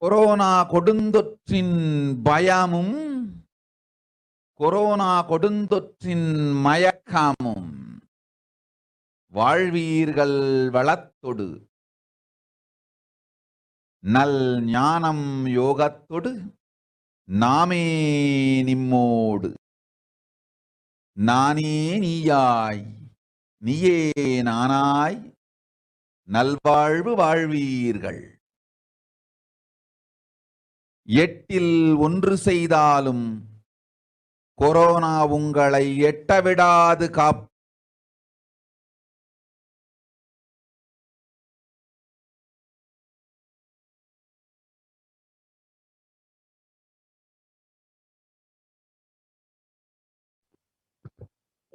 Corona கொடுந்தொற்றின் பயமும் corona கொடுந்தொற்றின் மயக்கமும் வாழ்வீர்கள் வளத்தொடு நல் ஞானம் யோகத்தொடு நாமே நிம்மோடு நானே நீயாய் நீயே நானாய் நல்வாழ்வு வாழ்வீர்கள். எட்டில் ஒன்று செய்தாலும் கொரோனா உங்களை எட்டவிடாது காப்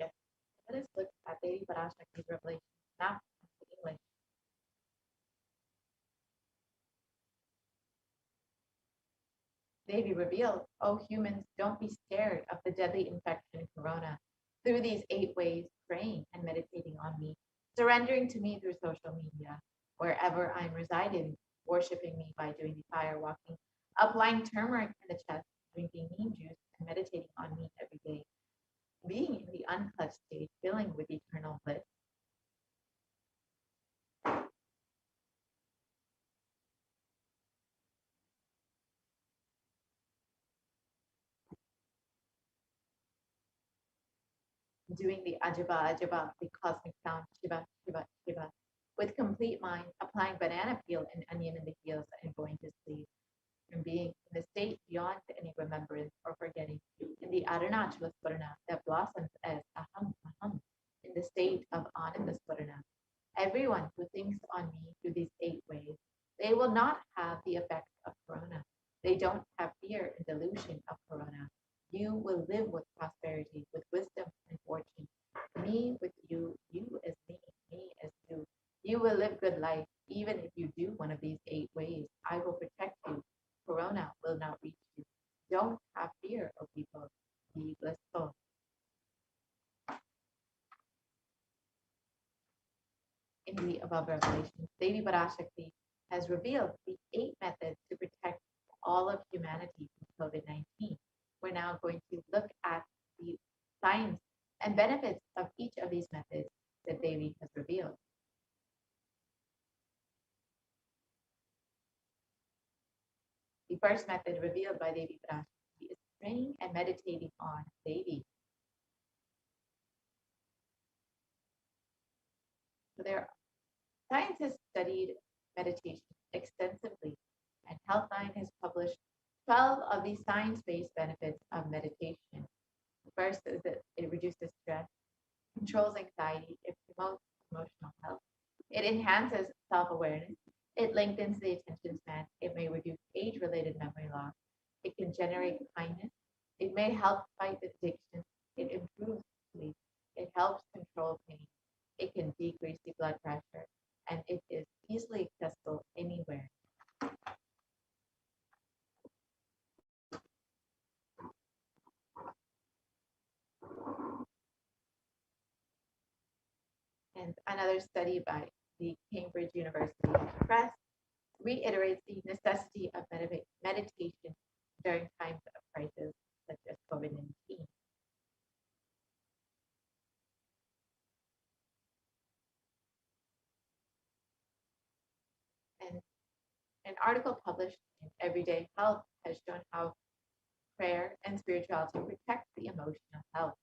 Yes, let us look at Devi Parashakti's revelation now in English. Devi revealed, "Oh humans, don't be scared of the deadly infection corona. Through these 8 ways, praying and meditating on me, surrendering to me through social media, wherever I'm residing, worshiping me by doing the fire walking, applying turmeric in the chest, drinking neem juice, and meditating on me every day, being in the unclutched state, filling with eternal bliss." Doing the Ajaba Ajaba, the cosmic sound, Shiva, Shiva, Shiva, with complete mind, applying banana peel and onion in the heels and going to sleep, and being in the state beyond any remembrance or forgetting, in the Arunachala Swarna that blossoms as Aham Aham, in the state of Ananda Swarna. Everyone who thinks on me through these 8 ways, they will not have the effects of corona. They don't have fear and delusion of corona. You will live with prosperity, with wisdom and fortune. Me with you, you as me, me as you. You will live good life, even if you do one of these 8 ways. I will protect you. Corona will not reach you. Don't have fear, O people. Be blissful. In the above revelations, Devi Parashakti has revealed the 8 methods to protect all of humanity from COVID-19. We're now going to look at the science and benefits of each of these methods that Devi has revealed. The first method revealed by Devi Parashakti is praying and meditating on Devi. So scientists studied meditation extensively, and Healthline has published 12 of the science-based benefits of meditation. The first is that it reduces stress, controls anxiety, it promotes emotional health, it enhances self-awareness, it lengthens the attention span, it may reduce age-related memory loss, it can generate kindness, it may help fight addiction, it improves sleep, it helps control pain, it can decrease the blood pressure, and it is easily accessible anywhere. And another study by the Cambridge University Press reiterates the necessity of meditation during times of crisis such as COVID-19. And an article published in Everyday Health has shown how prayer and spirituality protect the emotional health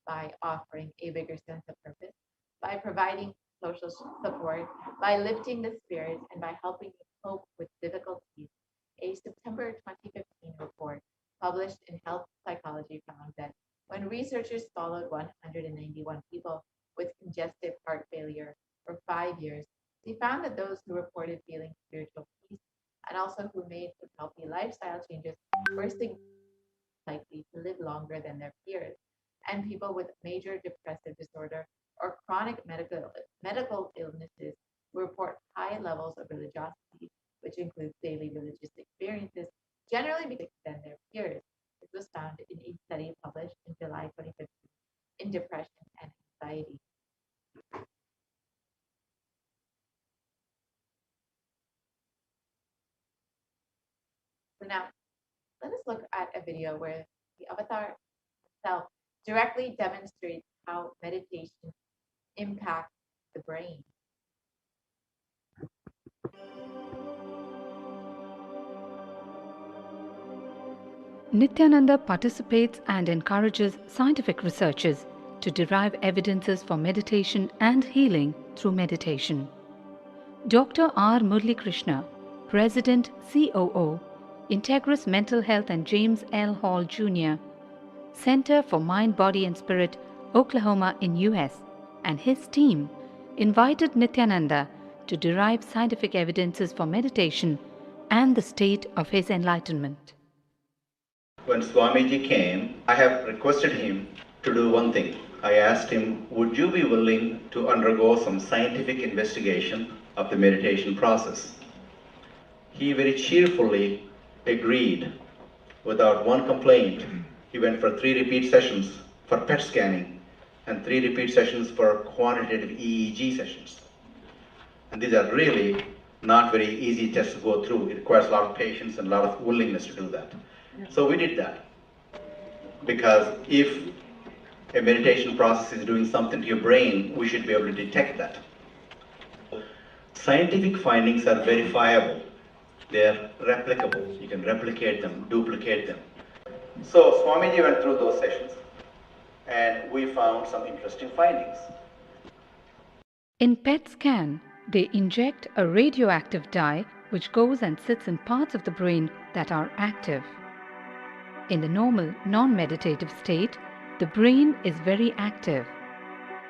by offering a bigger sense of purpose, by providing social support, by lifting the spirits, and by helping you cope with difficulties. A September 2015 report published in Health Psychology found that when researchers followed 191 people with congestive heart failure for 5 years, they found that those who reported feeling spiritual peace and also who made healthy lifestyle changes were likely to live longer than their peers, and people with major depressive disorder or chronic medical illnesses who report high levels of religiosity, which includes daily religious experiences, generally than their peers. This was found in a study published in July 2015 in Depression and Anxiety. now, let us look at a video where the avatar himself directly demonstrates how meditation impacts the brain. Nithyananda participates and encourages scientific researchers to derive evidences for meditation and healing through meditation. Dr. R. Murli Krishna, President COO, Integris Mental Health and James L. Hall Jr., Center for Mind, Body and Spirit, Oklahoma in US, and his team invited Nithyananda to derive scientific evidences for meditation and the state of his enlightenment. When Swamiji came, I have requested him to do one thing. I asked him, would you be willing to undergo some scientific investigation of the meditation process? He very cheerfully agreed without one complaint. He went for 3 repeat sessions for PET scanning and 3 repeat sessions for quantitative EEG sessions. And these are really not very easy tests to go through. It requires a lot of patience and a lot of willingness to do that. So we did that, because if a meditation process is doing something to your brain, we should be able to detect that. Scientific findings are verifiable. They're replicable. You can replicate them, duplicate them. So Swamiji went through those sessions and we found some interesting findings. In PET scan, they inject a radioactive dye which goes and sits in parts of the brain that are active. In the normal, non-meditative state, the brain is very active.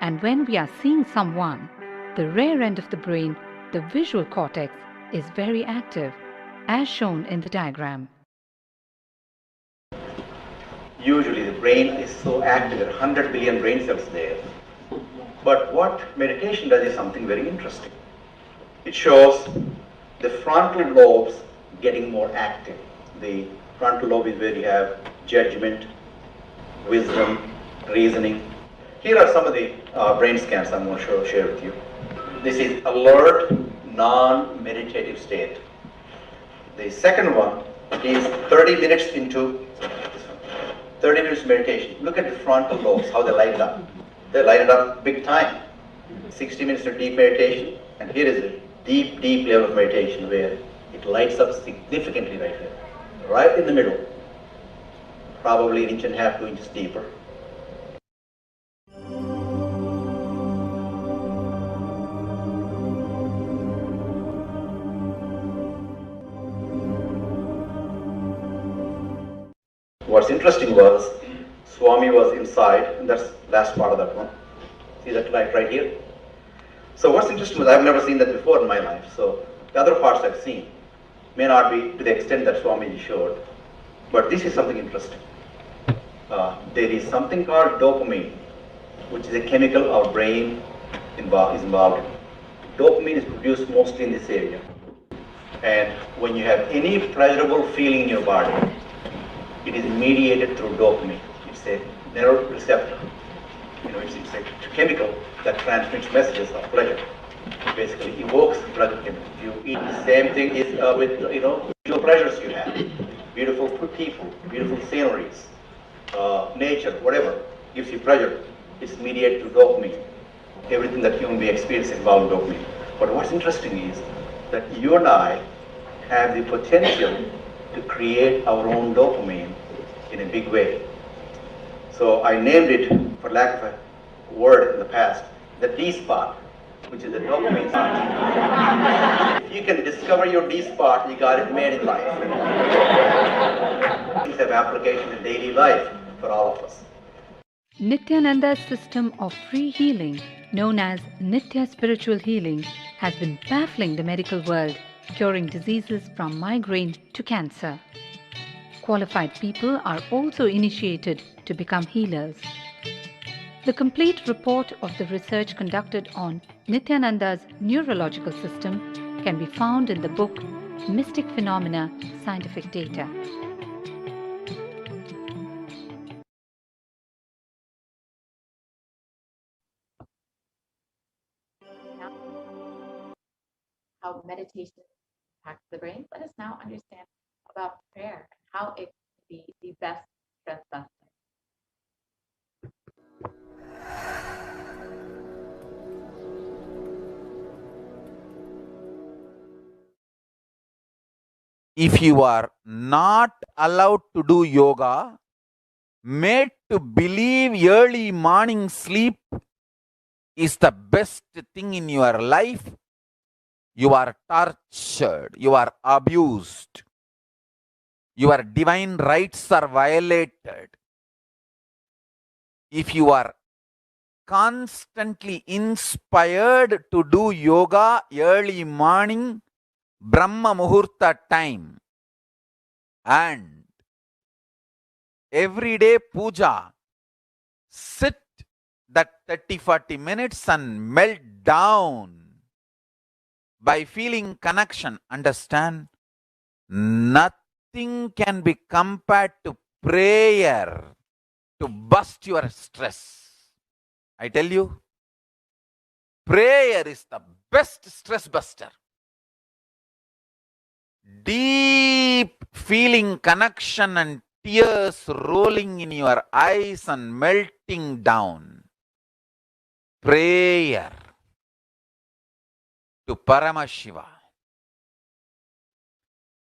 And when we are seeing someone, the rear end of the brain, the visual cortex, is very active, as shown in the diagram. Usually the brain is so active, there are 100 billion brain cells there. But what meditation does is something very interesting. It shows the frontal lobes getting more active. The frontal lobe is where you have judgment, wisdom, reasoning. Here are some of the brain scans I'm going to share with you. This is alert, non-meditative state. The second one is 30 minutes into 30 minutes meditation. Look at the frontal lobes, how they light it up. They light it up big time. 60 minutes of deep meditation, and here is a deep, deep level of meditation where it lights up significantly right here. Right in the middle, probably 1.5 inches, 2 inches deeper. What's interesting was, Swami was inside, and that's the last part of that one. See that light right here? So what's interesting was, I've never seen that before in my life, so the other parts I've seen may not be to the extent that Swamiji showed, but this is something interesting. There is something called dopamine, which is a chemical our brain is involved in. Dopamine is produced mostly in this area, and when you have any pleasurable feeling in your body, it is mediated through dopamine. It's a neuroreceptor. It's a chemical that transmits messages of pleasure. It basically evokes pleasure chemicals. You eat the same thing is with visual pleasures you have. Beautiful people, beautiful sceneries, nature, whatever gives you pleasure. It's mediated through dopamine. Everything that human being experiences involves dopamine. But what's interesting is that you and I have the potential to create our own dopamine in a big way. So I named it, for lack of a word in the past, the D spot, which is the dopamine spot. If you can discover your D spot, you got it made in life. Things have application in daily life for all of us. Nithyananda's system of free healing, known as Nithya Spiritual Healing, has been baffling the medical world, curing diseases from migraine to cancer. Qualified people are also initiated to become healers. The complete report of the research conducted on Nithyananda's neurological system can be found in the book Mystic Phenomena, Scientific Data. How meditation impacts the brain. Let us now understand about prayer and how it can be the best stress buster. If you are not allowed to do yoga, made to believe early morning sleep is the best thing in your life, you are tortured, you are abused, your divine rights are violated. If you are constantly inspired to do yoga early morning, Brahma Muhurta time, and everyday puja, sit that 30-40 minutes and melt down by feeling connection. Understand? Nothing can be compared to prayer to bust your stress. I tell you, prayer is the best stress buster. Deep feeling connection and tears rolling in your eyes and melting down. Prayer to Paramashiva.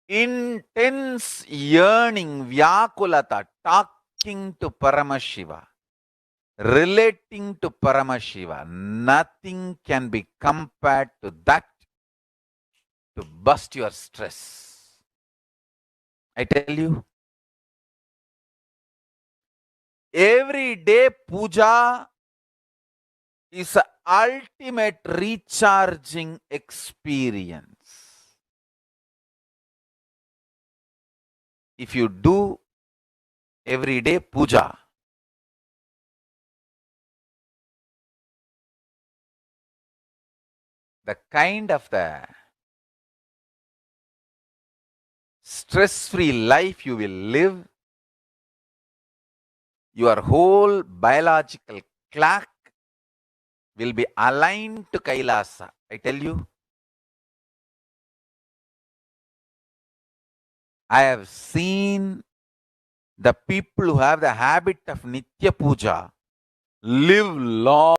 Intense yearning, Vyakulata, talking to Paramashiva, relating to Paramashiva. Nothing can be compared to that to bust your stress. I tell you, every day puja is an ultimate recharging experience. If you do everyday puja, the kind of the stress-free life you will live, your whole biological clock will be aligned to Kailasa. I tell you, I have seen the people who have the habit of Nitya Puja live long,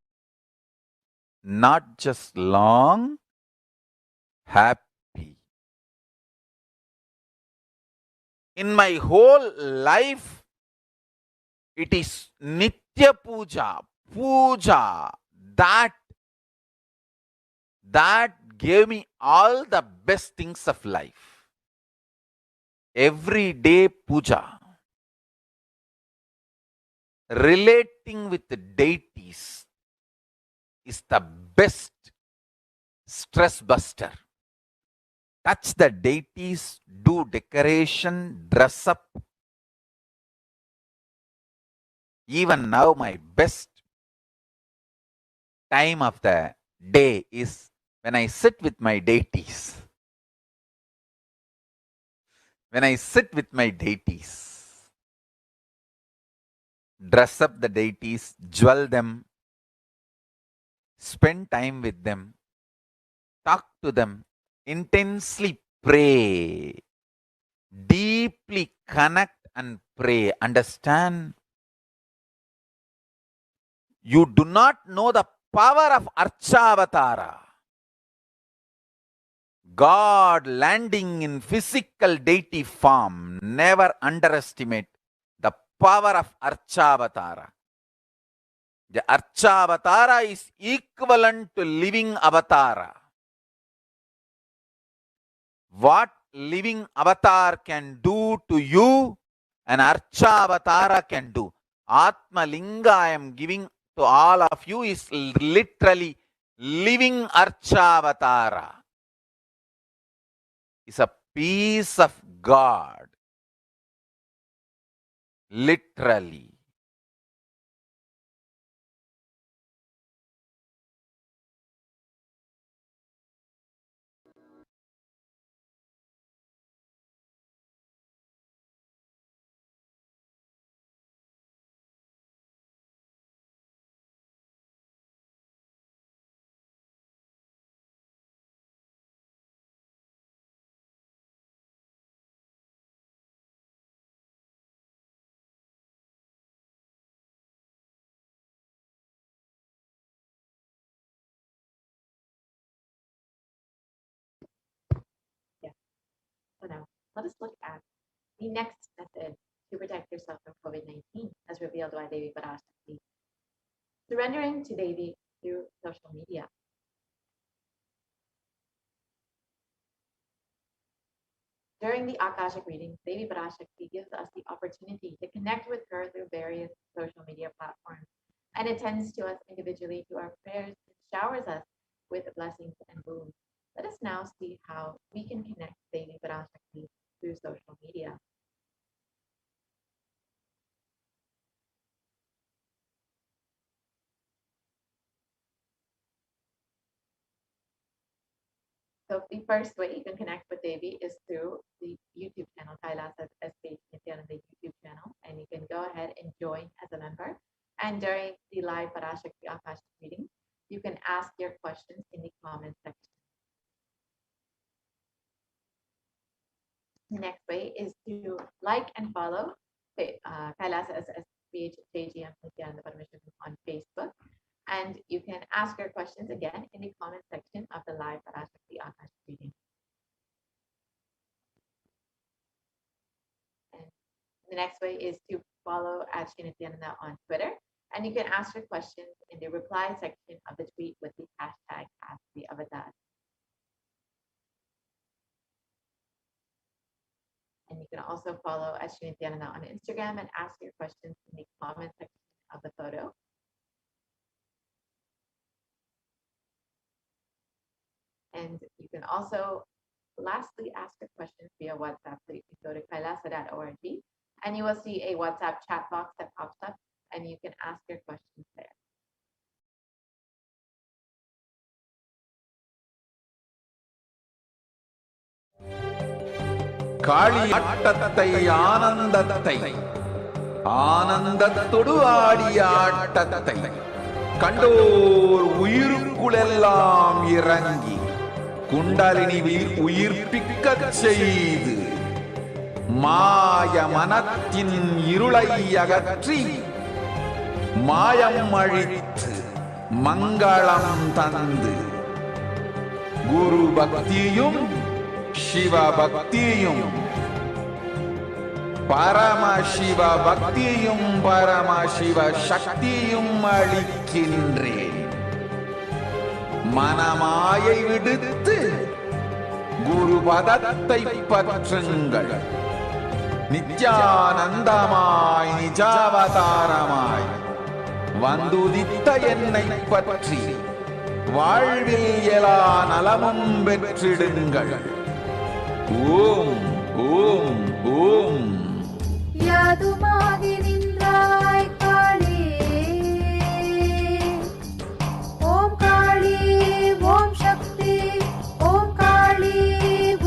not just long, happy. In my whole life, it is Nitya Puja, Puja, that gave me all the best things of life. Everyday puja, relating with the deities is the best stress buster. Touch the deities, do decoration, dress up. Even now, my best time of the day is when I sit with my deities. When I sit with my deities, dress up the deities, jewel them, spend time with them, talk to them, intensely pray, deeply connect and pray. Understand? You do not know the power of Archavatara. God landing in physical deity form. Never underestimate the power of Archavatara. The Archavatara is equivalent to living avatara. What living avatar can do to you, an Archavatara can do. Atma Linga I am giving to all of you is literally living Archavatara. It's a piece of God. Literally. let us look at the next method to protect yourself from COVID-19, as revealed by Devi Parashakti. Surrendering to Devi through social media. During the Akashic reading, Devi Parashakti gives us the opportunity to connect with her through various social media platforms and attends to us individually through our prayers and showers us with blessings and boons. Let us now see how we can connect Devi Parashakti through social media. So the first way you can connect with Devi is through the YouTube channel, Kailasa's HDH Nithyananda YouTube channel, and you can go ahead and join as a member. And during the live Parashakti Akashic reading, you can ask your questions in the comment section. The next way is to like and follow Kailasa SSPH JGM Nithyananda Paramashivam on Facebook. And you can ask your questions again in the comment section of the live Parashakti Akashic reading. And the next way is to follow at Nithyananda on Twitter. And you can ask your questions in the reply section of the tweet with the hashtag #AskTheAvatar. And you can also follow at Nithyananda on Instagram and ask your questions in the comment section of the photo. And you can also lastly ask a question via WhatsApp. So you can go to kailasa.org and you will see a WhatsApp chat box that pops up and you can ask your questions there. காளி ஆட்டத்தை ஆனந்தத்தை ஆனந்தத்தொடு ஆடிய ஆட்டத்தை கண்டோர் உயிருக்குளெல்லாம் இறங்கி குண்டலினி உயிர்ப்பிக்கச் செய்து மாய மனத்தின் இருளை அகற்றி மாயம் அழித்து மங்களம் தந்து குரு பக்தியும் சிவ பக்தியும் பரமசிவ பக்தியும் பரமசிவ சக்தியும் அளிக்கின்றேன். மனமாயை விடுத்து குரு பதத்தை பற்றுங்கள். நித்யானந்தமாய் நிஜாவதாரமாய் வந்துதித்த என்னை பற்றி வாழ்வில் எல்லா நலமும் பெற்றிடுங்கள். ஓம் ஓம் ஓம். யாதுமாகி நின்றாய் காளி, ஓம் காளி ஓம் சக்தி, ஓம் காளி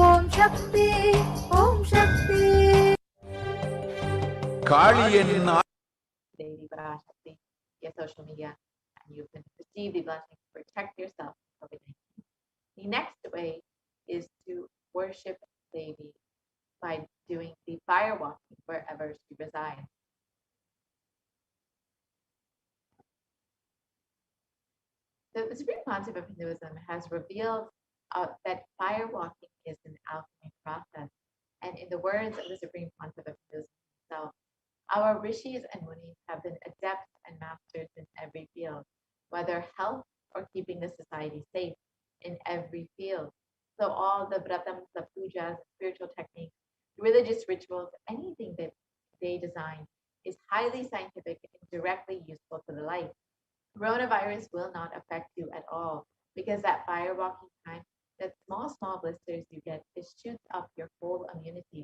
ஓம் சக்தி, ஓம் சக்தி. காளி என் Devi Parashakti via social media, and you can receive the blessing to protect yourself from COVID-19. The next way is to worship Devi by doing the fire walking wherever she resides. So the Supreme Concept of Hinduism has revealed that fire walking is an alchemy process. And in the words of the Supreme Concept of Hinduism himself, our rishis and munis have been adepts and masters in every field, whether health or keeping the society safe in every field. So all the vratams, the pujas, spiritual techniques, religious rituals, anything that they design is highly scientific and directly useful to the life. Coronavirus will not affect you at all because that fire walking time, that small blisters you get, it shoots up your whole immunity.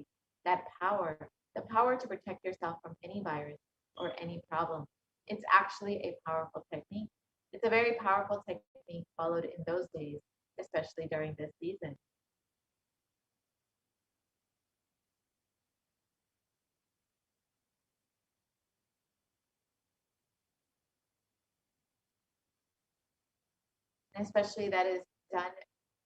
That power, the power to protect yourself from any virus or any problem. It's actually a powerful technique. It's a very powerful technique followed in those days, especially during this season. And especially that is done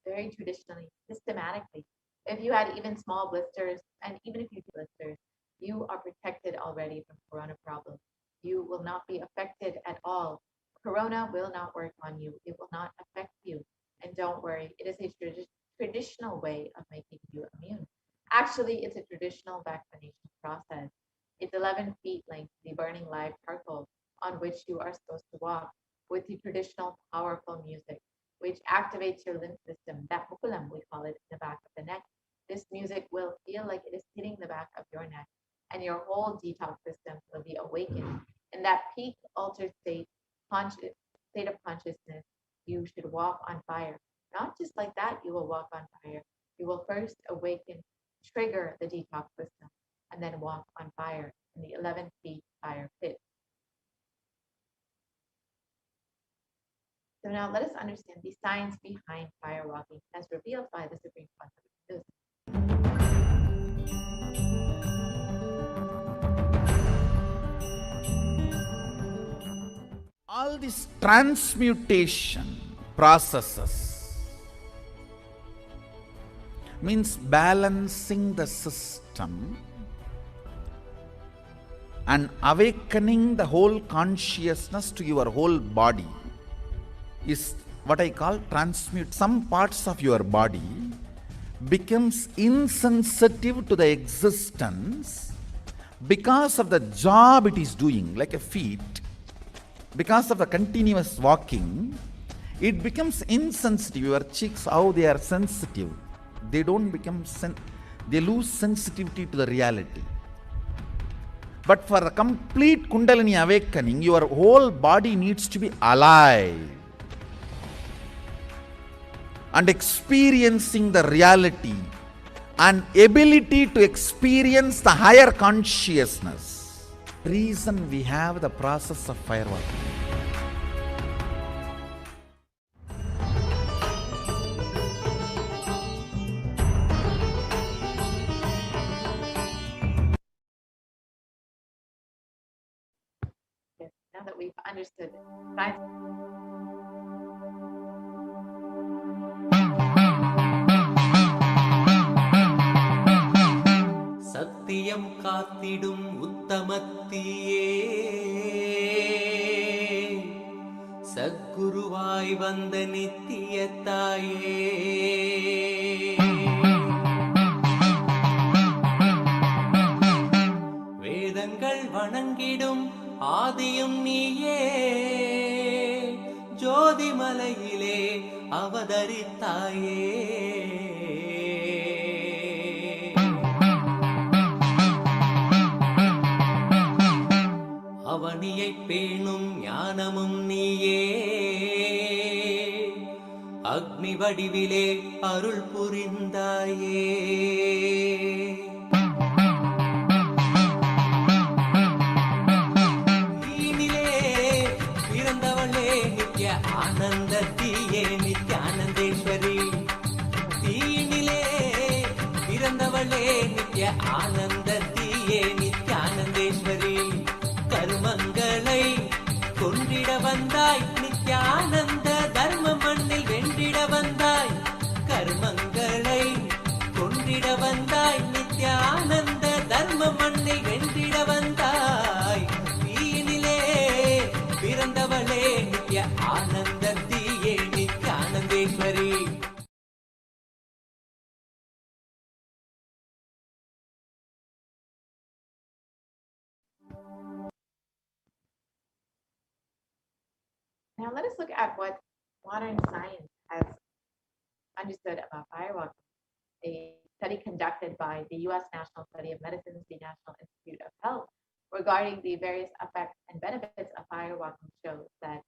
very traditionally, systematically. If you had even small blisters, and even if you do blisters, you are protected already from corona problems. You will not be affected at all. Corona will not work on you. It will not affect you. And don't worry, it is a traditional way of making you immune. Actually, it's a traditional vaccination process. It's 11 feet length, the burning live charcoal on which you are supposed to walk with the traditional powerful music, which activates your lymph system. That mukulam, we call it, in the back of the neck. This music will feel like it is hitting the back of your neck, and your whole detox system will be awakened. In that peak altered state of consciousness, you should walk on fire. Not just like that, you will walk on fire. You will first awaken, trigger the detox system, and then walk on fire in the 11 feet fire pit. So now let us understand the science behind fire walking as revealed by the Supreme Concept of Buddhism. All these transmutation processes means balancing the system and awakening the whole consciousness to your whole body is what I call transmute. Some parts of your body becomes insensitive to the existence because of the job it is doing, like a feet. Because of the continuous walking, it becomes insensitive. Your cheeks, how they are sensitive, they don't become they lose sensitivity to the reality. But for a complete Kundalini awakening, your whole body needs to be alive and experiencing the reality and ability to experience the higher consciousness. Reason we have the process of firewalking. Yes, now that we've understood science. சத்தியம் காத்திடும் உத்தமத்தியே சத்குருவாய் வந்த நித்திய தாயே வேதங்கள் வணங்கிடும் ஆதியும் நீயே ஜோதிமலையிலே அவதரித்தாயே அவனியை பேணும் ஞானமும் நீயே அக்னி வடிவிலே அருள் புரிந்தாயே தீனிலே பிறந்தவளே நித்ய ஆனந்தத்தியே நித்யானந்தேஸ்வரி தீனிலே பிறந்தவளே நித்ய ஆனந்தத்தியே நித்யானந்தேஸ்வரி கர்மங்களை கொண்டிட வந்தாய் நித்யானந்த தர்ம மண்ணில் வென்றிட வந்தாய் கர்மங்களை கொண்டிட வந்தாய் நித்யானந்த தர்ம மண்ணில் வென்றிட வந்தாய் தீயினிலே பிறந்தவளே நித்ய ஆனந்தத்தியே நித்யானந்தேஸ்வரி Now let us look at what modern science has understood about firewalking. A study conducted by the U.S. National Study of Medicine's the National Institute of Health regarding the various effects and benefits of firewalking shows that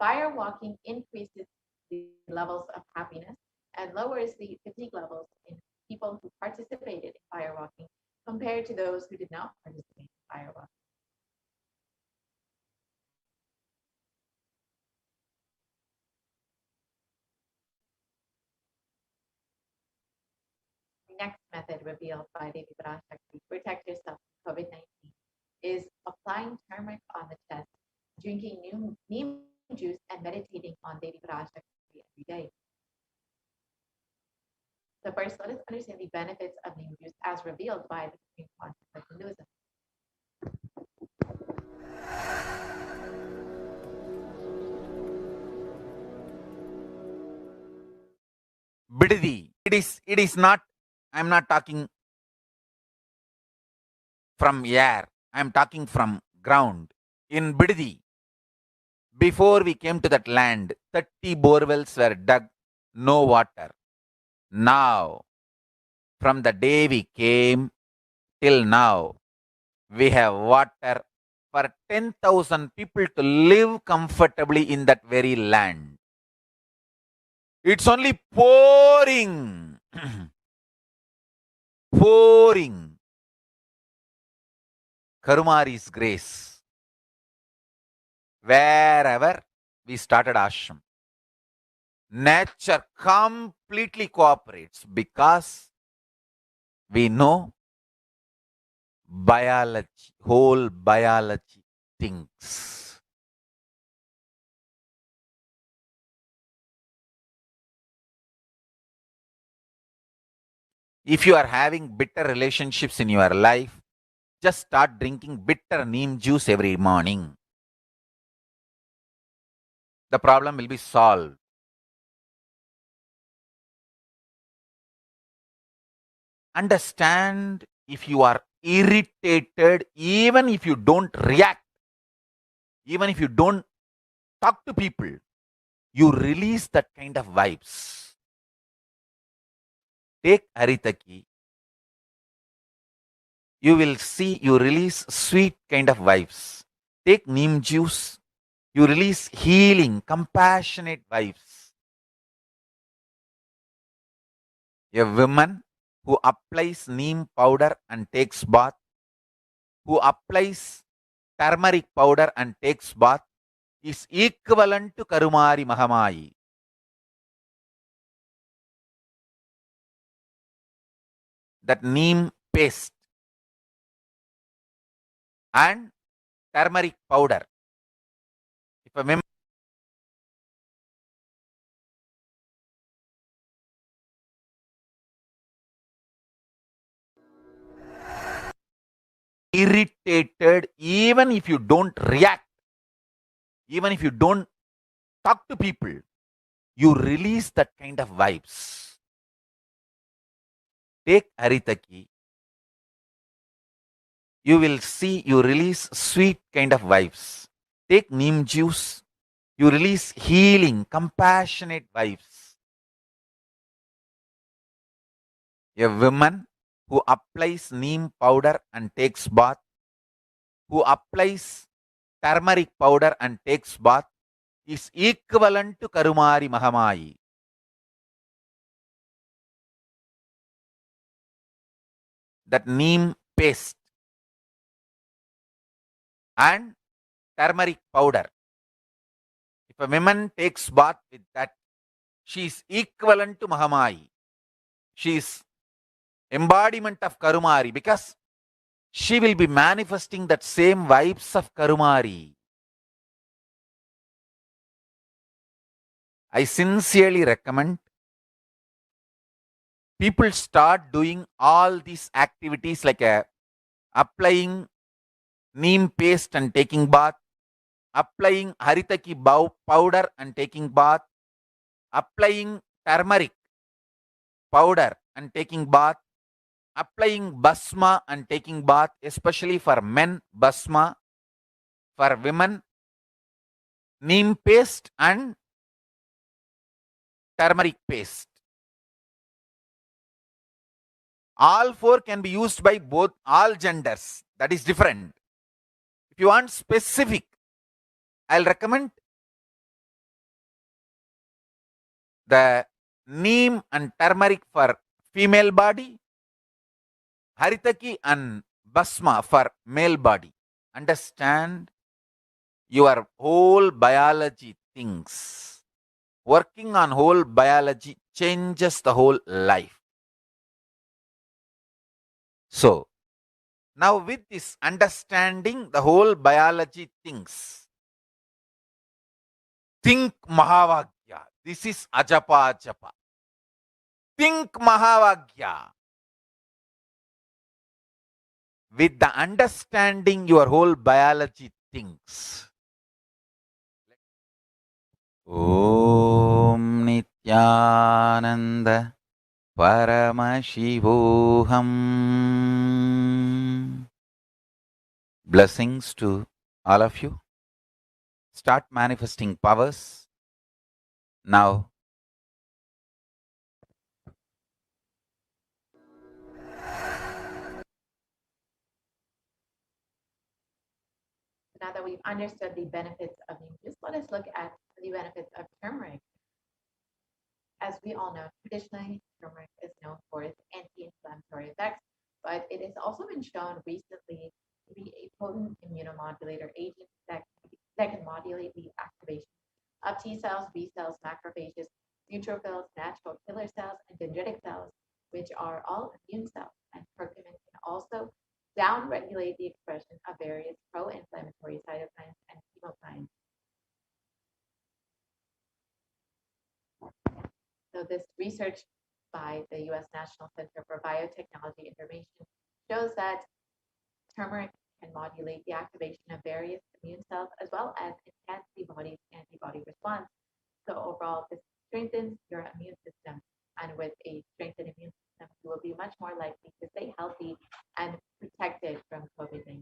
firewalking increases the levels of happiness and lowers the fatigue levels in people who participated in firewalking compared to those who did not participate in firewalking. Next method revealed by Devi Parashakti to protect yourself from COVID-19 is applying turmeric on the chest, drinking neem juice, and meditating on Devi Parashakti every day. So first, let us understand the benefits of neem juice as revealed by the Supreme Concept of Hinduism. Bididi. It is not, I am not talking from air. I am talking from ground. In Bididi, before we came to that land, 30 borewells were dug, no water. Now, from the day we came till now, we have water for 10,000 people to live comfortably in that very land. It's only pouring, pouring Karumari's grace wherever we started ashram. Nature completely cooperates because we know biology, whole biology thinks. If you are having bitter relationships in your life, just start drinking bitter neem juice every morning. The problem will be solved. Understand, if you are irritated, even if you don't react, even if you don't talk to people, you release that kind of vibes. Take Haritaki. You will see you release sweet kind of vibes. Take neem juice. You release healing, compassionate vibes. A woman who applies neem powder and takes bath, who applies turmeric powder and takes bath, is equivalent to Karumari Mahamayi. That neem paste and turmeric powder. If a woman irritated, even if you don't react, even if you don't talk to people, you release that kind of vibes. Take Haritaki. You will see you release sweet kind of vibes. Take neem juice. You release healing, compassionate vibes. A woman who applies neem powder and takes bath, who applies turmeric powder and takes bath, is equivalent to Karumari Mahamayi. That neem paste and turmeric powder. If a woman takes bath with that, she is equivalent to Mahamayi. She is embodiment of Karumari because she will be manifesting that same vibes of Karumari. I sincerely recommend people start doing all these activities like applying neem paste and taking bath, applying haritaki powder and taking bath, applying turmeric powder and taking bath, applying basma and taking bath, especially for men, basma, for women, neem paste and turmeric paste. All four can be used by both all genders. That is different. If you want specific, I'll recommend the neem and turmeric for female body, haritaki and basma for male body. Understand, your whole biology things. Working on whole biology changes the whole life. So, now with this understanding the whole biology things, think Mahavagya. This is Ajapa Japa. Think Mahavagya. With the understanding your whole biology thinks. Om Nithyananda Paramashivoham. Blessings to all of you. Start manifesting powers now. Now that we've understood the benefits of neem juice, let us look at the benefits of turmeric. As we all know, traditionally, turmeric is known for its anti-inflammatory effects, but it has also been shown recently to be a potent immunomodulator agent that can modulate the activation of T cells, B cells, macrophages, neutrophils, natural killer cells, and dendritic cells, which are all immune cells. And curcumin can also downregulate the expression of various pro-inflammatory cytokines and chemokines. So this research by the U.S. National Center for Biotechnology Information shows that turmeric can modulate the activation of various immune cells as well as enhance the body's antibody response. So overall, this strengthens your immune system. And with a strengthened immune system, you will be much more likely to stay healthy and protected from COVID-19.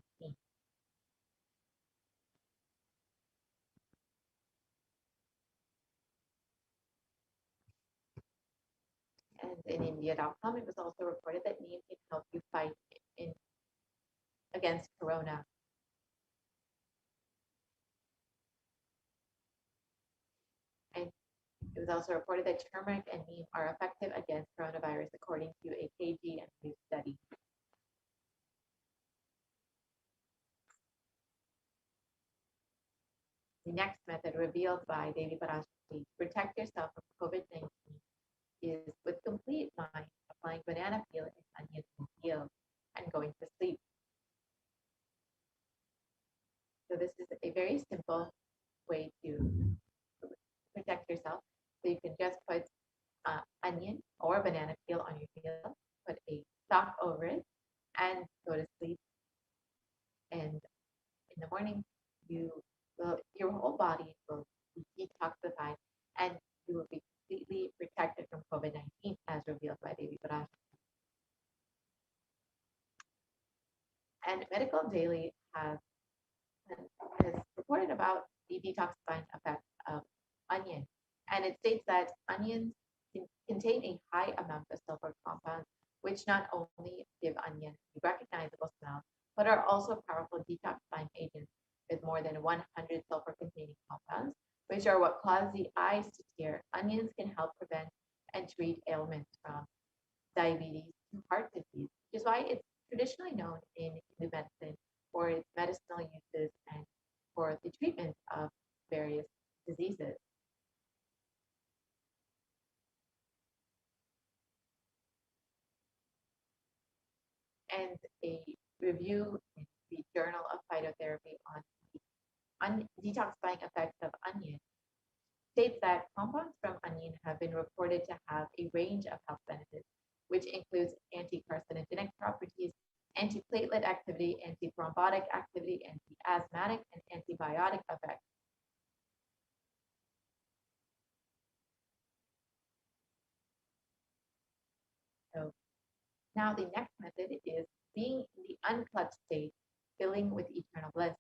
And in India.com, it was also reported that neem can help you fight against corona. And it was also reported that turmeric and neem are effective against coronavirus, according to a KGMU study. The next method revealed by Devi Parashakti to protect yourself from COVID-19 is with complete mind, applying banana peel and onion peel and going to sleep. So this is a very simple way to protect yourself. So you can just put onion or banana peel on your meal, put a sock over it, and go to sleep. And in the morning, your whole body will be detoxified, and you will be completely protected from COVID-19, as revealed by Devi Parash. And Medical Daily has reported about the detoxifying effect of onion, and it states that onions contain a high amount of sulfur compounds, which not only give onion a recognizable smell, but are also powerful detoxifying agents with more than 100 sulfur-containing compounds, which are what cause the eyes to tear. Onions can help prevent and treat ailments from diabetes to heart disease, which is why it's traditionally known in Hindu medicine for its medicinal uses and for the treatment of various diseases. And a review in the Journal of Phytotherapy on the detoxifying effects of onion states that compounds from onion have been reported to have a range of health benefits, which includes anti-carcinogenic properties, antiplatelet activity, antithrombotic activity, anti-asthmatic, and antibiotic effects. So now the next method is being in the unclutched state, filling with eternal bliss.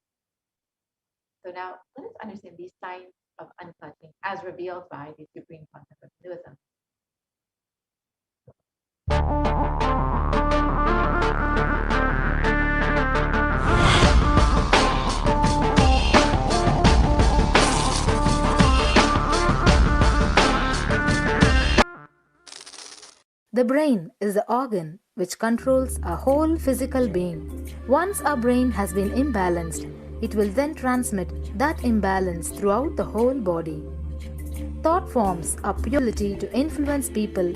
So now let us understand these signs of unclutching as revealed by the Supreme Concept of Hinduism. The brain is the organ which controls our whole physical being. Once our brain has been imbalanced, it will then transmit that imbalance throughout the whole body. Thought forms our pure ability to influence people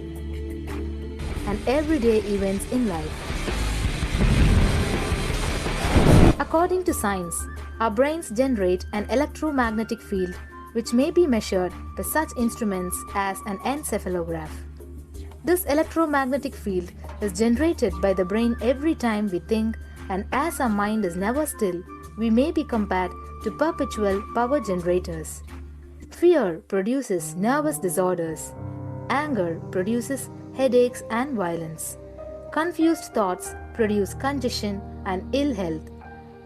and everyday events in life. According to science, our brains generate an electromagnetic field which may be measured by such instruments as an encephalograph. This electromagnetic field is generated by the brain every time we think, and as our mind is never still, we may be compared to perpetual power generators. Fear produces nervous disorders. Anger produces headaches and violence. Confused thoughts produce congestion and ill health.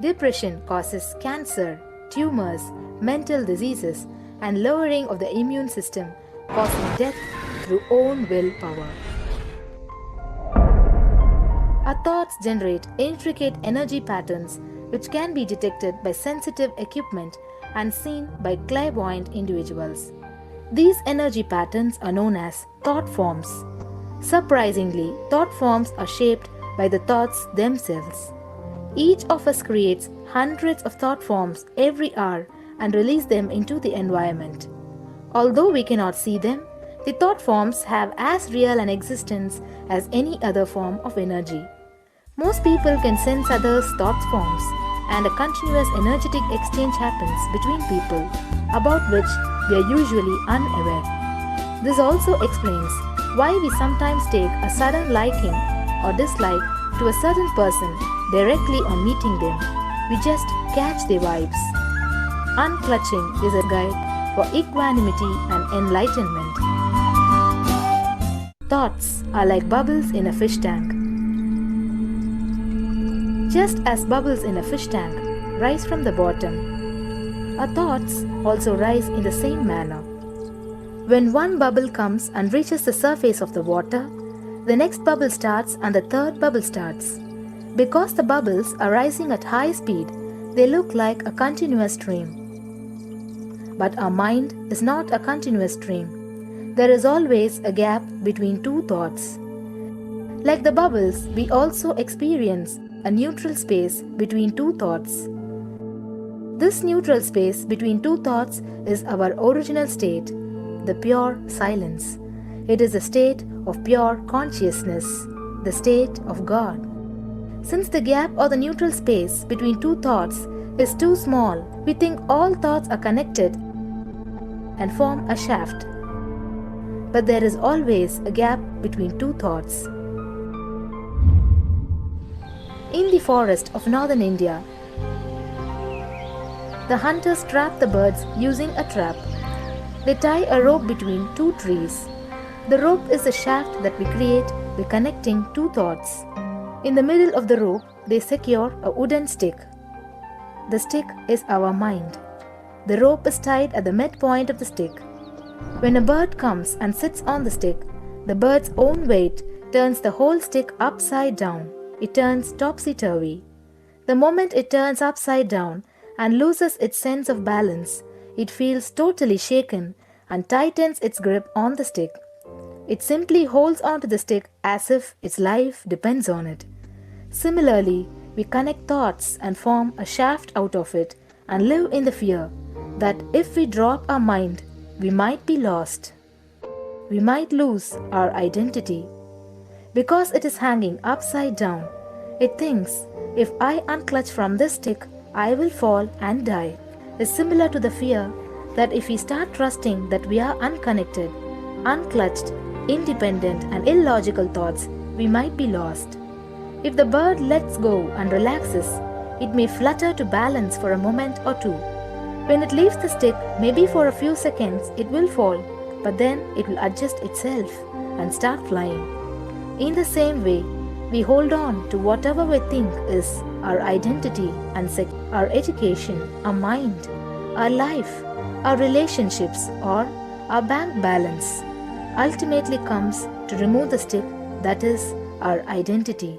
Depression causes cancer, tumors, mental diseases, and lowering of the immune system, causing death through own willpower. Our thoughts generate intricate energy patterns which can be detected by sensitive equipment and seen by clairvoyant individuals. These energy patterns are known as thought forms. Surprisingly, thought forms are shaped by the thoughts themselves. Each of us creates hundreds of thought forms every hour and release them into the environment. Although we cannot see them, the thought forms have as real an existence as any other form of energy. Most people can sense others' thought forms, and a continuous energetic exchange happens between people about which we are usually unaware. This also explains why we sometimes take a sudden liking or dislike to a certain person directly on meeting them. We just catch their vibes. Unclutching is a guide for equanimity and enlightenment. Thoughts are like bubbles in a fish tank. Just as bubbles in a fish tank rise from the bottom, our thoughts also rise in the same manner. When one bubble comes and reaches the surface of the water, the next bubble starts and the third bubble starts. Because the bubbles are rising at high speed, they look like a continuous stream. But our mind is not a continuous stream. There is always a gap between two thoughts. Like the bubbles, we also experience a neutral space between two thoughts. This neutral space between two thoughts is our original state, the pure silence. It is a state of pure consciousness, the state of God. Since the gap or the neutral space between two thoughts is too small, we think all thoughts are connected and form a shaft. But there is always a gap between two thoughts. In the forest of northern India, the hunters trap the birds using a trap. They tie a rope between two trees. The rope is the shaft that we create by connecting two thoughts. In the middle of the rope, they secure a wooden stick. The stick is our mind. The rope is tied at the midpoint of the stick. When a bird comes and sits on the stick, the bird's own weight turns the whole stick upside down. It turns topsy-turvy. The moment it turns upside down and loses its sense of balance, it feels totally shaken and tightens its grip on the stick. It simply holds onto the stick as if its life depends on it. Similarly, we connect thoughts and form a shaft out of it and live in the fear that if we drop our mind, we might be lost. We might lose our identity. Because it is hanging upside down, it thinks, if I unclutch from this stick, I will fall and die. It's similar to the fear that if we start trusting that we are unconnected, unclutched, independent and illogical thoughts, we might be lost. If the bird lets go and relaxes, it may flutter to balance for a moment or two. When it leaves the stick, maybe for a few seconds, it will fall, but then it will adjust itself and start flying. In the same way, we hold on to whatever we think is our identity and our education, our mind, our life, our relationships, or our bank balance. Ultimately comes to remove the stick that is our identity.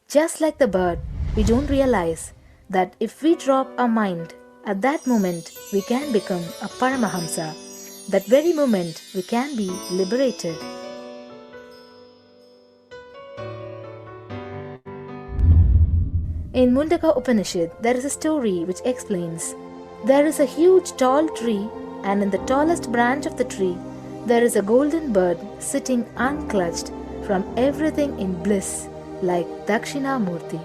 Just like the bird, we don't realize that if we drop our mind, at that moment we can become a Paramahamsa. That very moment we can be liberated. In Mundaka Upanishad, there is a story which explains, there is a huge tall tree, and in the tallest branch of the tree, there is a golden bird sitting unclutched from everything in bliss, like Dakshinamurti.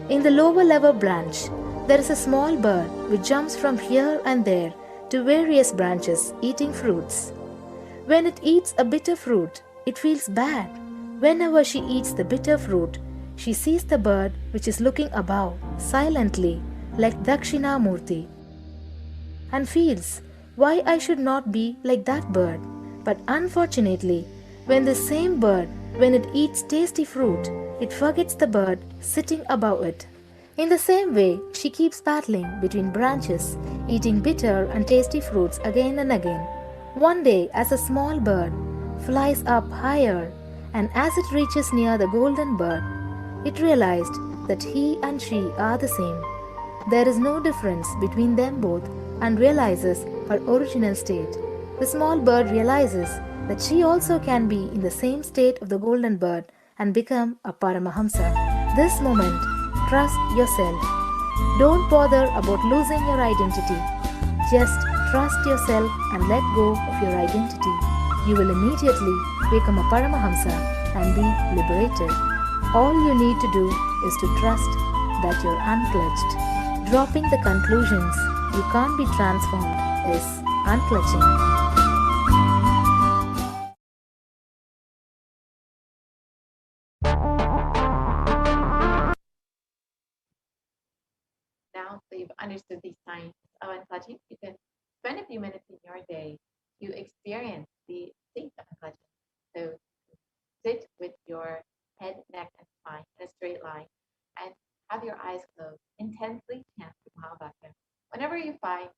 In the lower level branch, there is a small bird which jumps from here and there to various branches eating fruits. When it eats a bitter fruit, it feels bad. Whenever she eats the bitter fruit, she sees the bird which is looking above, silently, like Dakshinamurti, and feels, why I should not be like that bird. But unfortunately, when the same bird, when it eats tasty fruit, it forgets the bird sitting above it. In the same way, she keeps battling between branches, eating bitter and tasty fruits again and again. One day, as a small bird flies up higher, and as it reaches near the golden bird, it realized that he and she are the same. There is no difference between them both and realizes her original state. The small bird realizes that she also can be in the same state of the golden bird and become a Paramahamsa. This moment, trust yourself. Don't bother about losing your identity. Just trust yourself and let go of your identity. You will immediately become a Paramahamsa and be liberated. All you need to do is to trust that you're unclutched. Dropping the conclusions you can't be transformed is unclutching. Now that you've understood these signs of unclutching, you can spend a few minutes in your day to experience the state of unclutching. So sit with your head, neck, and spine in a straight line and have your eyes closed. Intensely chant the Mahavakya. Whenever you find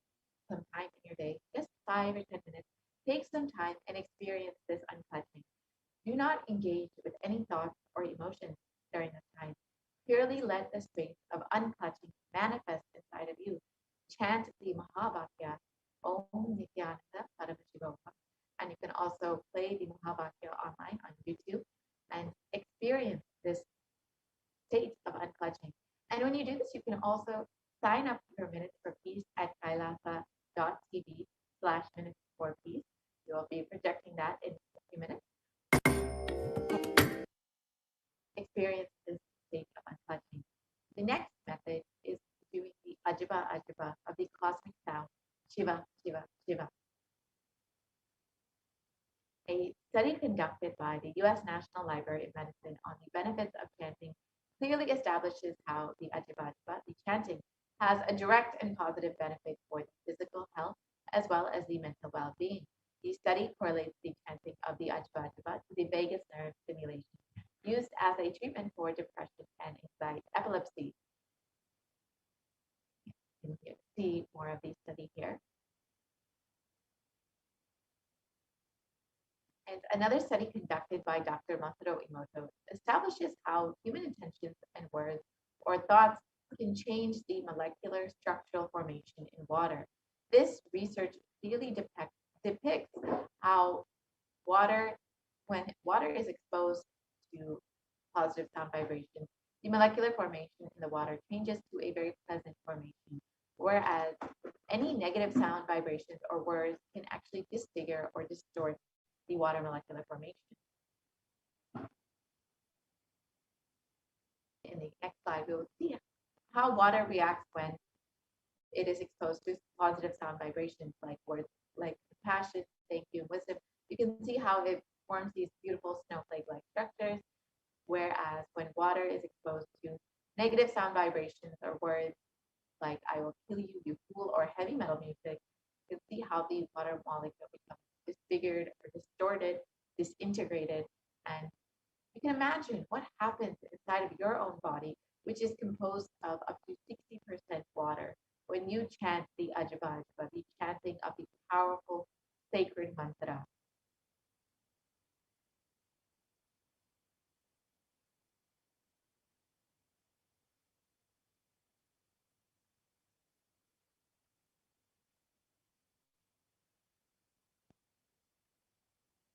some time in your day, just 5 or 10 minutes, take some time and experience this unclutching. Do not engage with any thoughts or emotions during this time. Purely let the space of unclutching manifest inside of you. Chant the Mahavakya, Om Nithyananda Paramashivoham. And you can also play the Mahavakya online on YouTube and experience this state of unclutching. And when you do this, you can also sign up for Minutes for Peace at kailasa.tv/minutes for peace. We will be projecting that in a few minutes. Experience this state of unclutching. The next method is doing the Ajiba Ajiba of the cosmic sound, Shiva, Shiva, Shiva. A study conducted by the U.S. National Library of Medicine on the benefits of chanting clearly establishes how the Ajiba Ajiba, the chanting, has a direct and positive benefit for the physical health as well as the mental well-being. The study correlates the chanting of the Ajiba Ajiba to the vagus nerve stimulation used as a treatment for depression and anxiety, epilepsy. You can see more of the study here. And another study conducted by Dr. Masaru Emoto establishes how human intentions and words or thoughts can change the molecular structural formation in water. This research clearly depicts how water, when water is exposed to positive sound vibrations, the molecular formation in the water changes to a very pleasant formation, whereas any negative sound vibrations or words can actually disfigure or distort the water molecular formation. In the next slide, we will see how water reacts when it is exposed to positive sound vibrations like words like compassion, thank you, and wisdom. You can see how it forms these beautiful snowflake-like structures, whereas when water is exposed to negative sound vibrations or words like I will kill you, you fool, or heavy metal music, you can see how the water molecule becomes disfigured or distorted, disintegrated, and you can imagine what happens inside of your own body, which is composed of up to 60% water, when you chant the Ajiba Ajiba, the chanting of the powerful sacred mantra.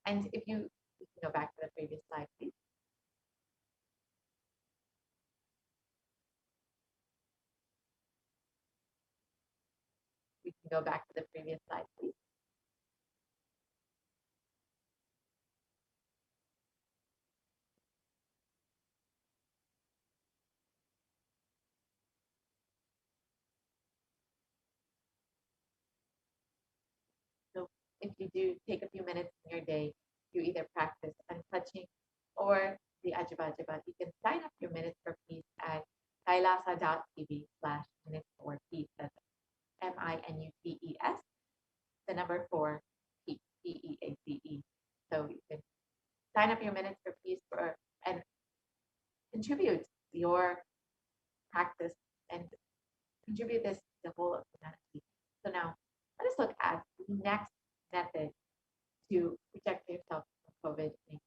And if you can go back to the previous slide, please. We can go back to the previous slide, please. So if you do take a few minutes in your day to either practice untouching or the Ajiba Ajiba, you can sign up your Minutes for Peace at kailasa.tv/minutes for peace. That's MINUTES, the number 4, peace, PEACE. So you can sign up your Minutes for Peace and contribute your practice and contribute this to the whole of humanity. So now let us look at the next method to protect yourself from COVID-19,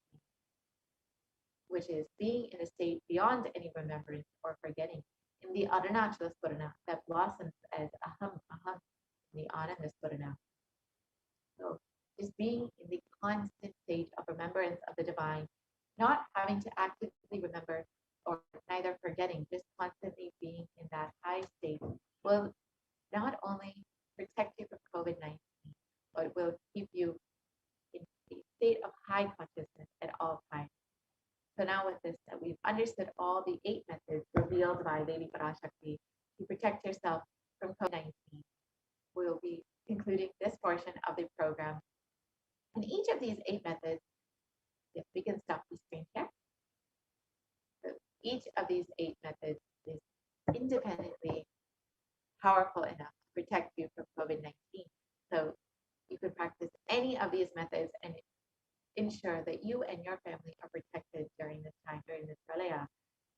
which is being in a state beyond any remembrance or forgetting in the Arunachala Spurana that blossoms as aham aham in the Ananda Spurana. So just being in the constant state of remembrance of the divine, not having to actively remember or neither forgetting, just constantly being in that high state will not only protect you from COVID-19, but will keep you in a state of high consciousness at all times. So now with this, that we've understood all the 8 methods revealed by Devi Parashakti to protect yourself from COVID-19, we'll be concluding this portion of the program. And each of these 8 methods, if we can stop the screen here, so each of these 8 methods is independently powerful enough to protect you from COVID-19. So you could practice any of these methods and ensure that you and your family are protected during this time, during this pralaya.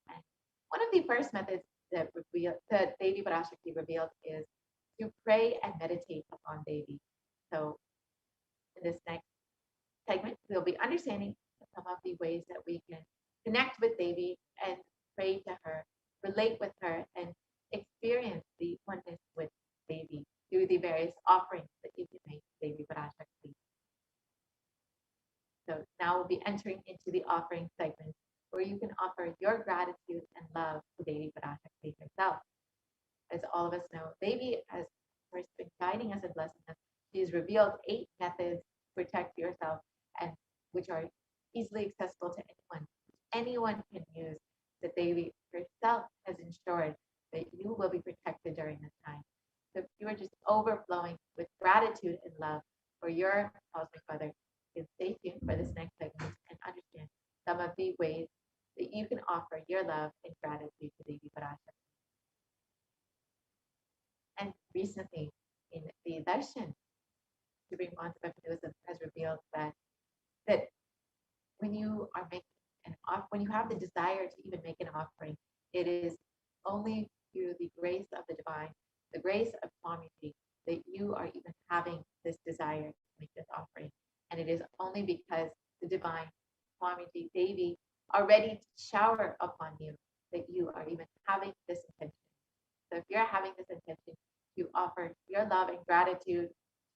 And one of the first methods that Devi Parashakti revealed is to pray and meditate upon Devi. So in this next segment, we'll be understanding some of the ways that we can connect with Devi and pray to her, relate with her, and experience the oneness with Devi through the various offerings that you can make to Devi Parashakti. So now we'll be entering into the offering segment where you can offer your gratitude and love to Devi Parashakti herself. As all of us know, Devi has first been guiding us and blessing us. She has revealed 8 methods to protect yourself, and which are easily accessible to anyone. Anyone can use that Devi herself has ensured that you will be protected during this time. So if you are just overflowing with gratitude and love for your cosmic mother, you can stay tuned for this next segment and understand some of the ways that you can offer your love and gratitude to Devi Parashakti. And recently, in the darshan, Supreme Master has revealed that when you are making when you have the desire to even make an offering, it is only through the grace of the divine, the grace of Swamiji, that you are even having this desire to make this offering. And it is only because the divine, Swamiji, Devi, are ready to shower upon you that you are even having this intention. So if you're having this intention to offer your love and gratitude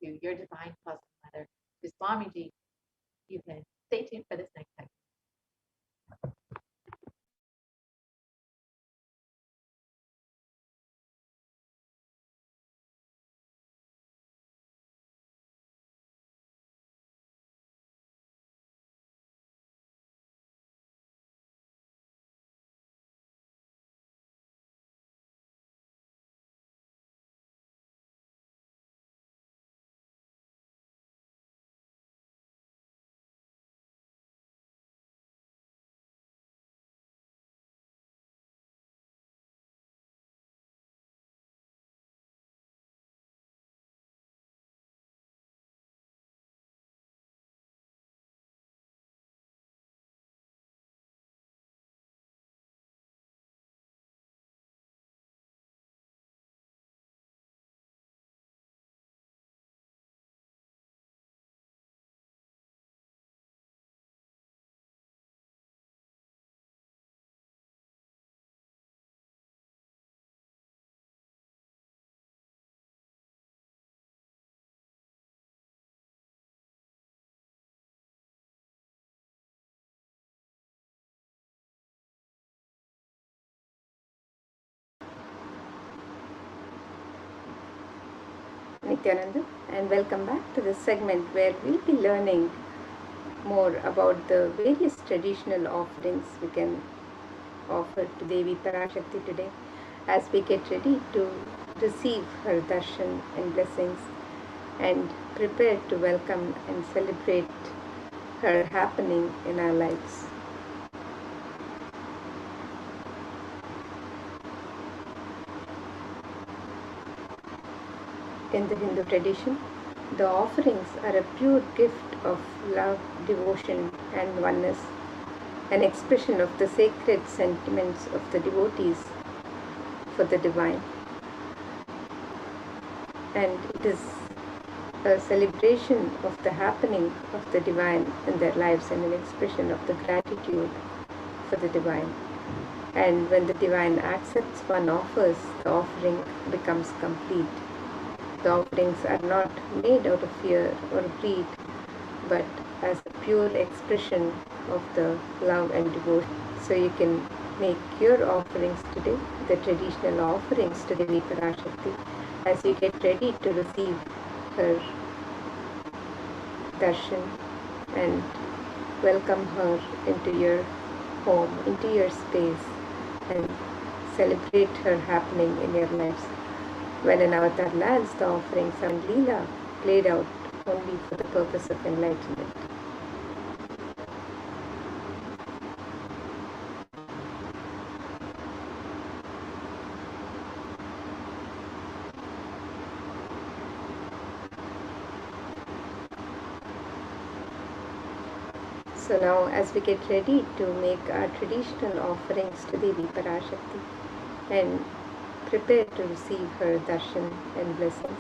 to your divine cosmic mother, to Swamiji, you can stay tuned for this next segment. Nithyananda, and welcome back to this segment where we'll be learning more about the various traditional offerings we can offer to Devi Parashakti today as we get ready to receive her darshan and blessings and prepare to welcome and celebrate her happening in our lives. In the Hindu tradition, the offerings are a pure gift of love, devotion, and oneness, an expression of the sacred sentiments of the devotees for the divine, and it is a celebration of the happening of the divine in their lives and an expression of the gratitude for the divine. And when the divine accepts one offers, the offering becomes complete. The offerings are not made out of fear or greed, but as a pure expression of the love and devotion. So you can make your offerings today, the traditional offerings to Devi Parashakti, as you get ready to receive her darshan and welcome her into your home, into your space, and celebrate her happening in your lives. When an avatar lands, the offerings are in Leela played out only for the purpose of enlightenment. So now, as we get ready to make our traditional offerings to Devi Parashakti and prepare to receive her darshan and blessings,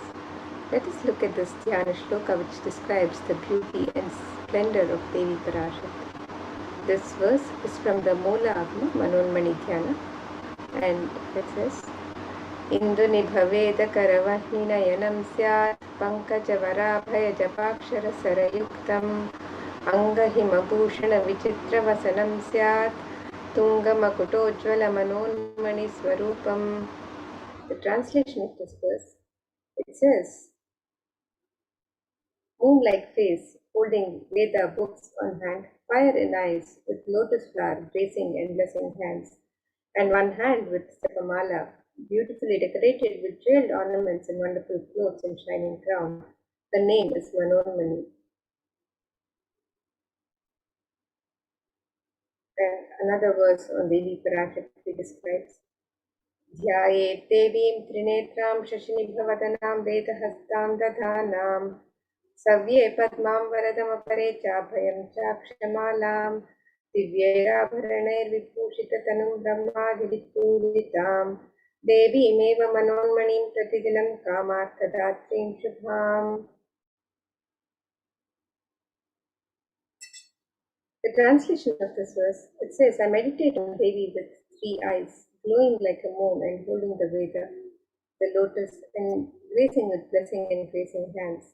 let us look at this Dhyana Shloka which describes the beauty and splendor of Devi Parashakti. This verse is from the Mola Agma Manonmani Dhyana, and it says, Indu nibhaveda karavahina yanam syat pankaja varabhaya japakshara sarayuktam angahimabhushana vichitra vasanam syat tungamakutojvala manonmani swarupam. The translation of this verse, it says, moon-like face, holding Veda books on hand, fire in eyes, with lotus flower bracing and blessing hands, and one hand with Sapamala, beautifully decorated with jeweled ornaments and wonderful clothes and shining crown. The name is Manonmani. And another verse on Devi Parashakti describes, Dhyaye Devim Trinetram Shashinibhavadanaam Vedahastam Dadhanam Savye Padmam Varadamapare Chabhayam Chakshamalam Divyayabharanair Vibhushita Tanum Brahmadivitpuritam Devi Meva Manonmanim Pratidinam Kamarthadatrim Shubham. The translation of this verse, it says, I meditate on Devi with three eyes, glowing like a moon and holding the Veda, the lotus, and gracing with blessing and gracing hands.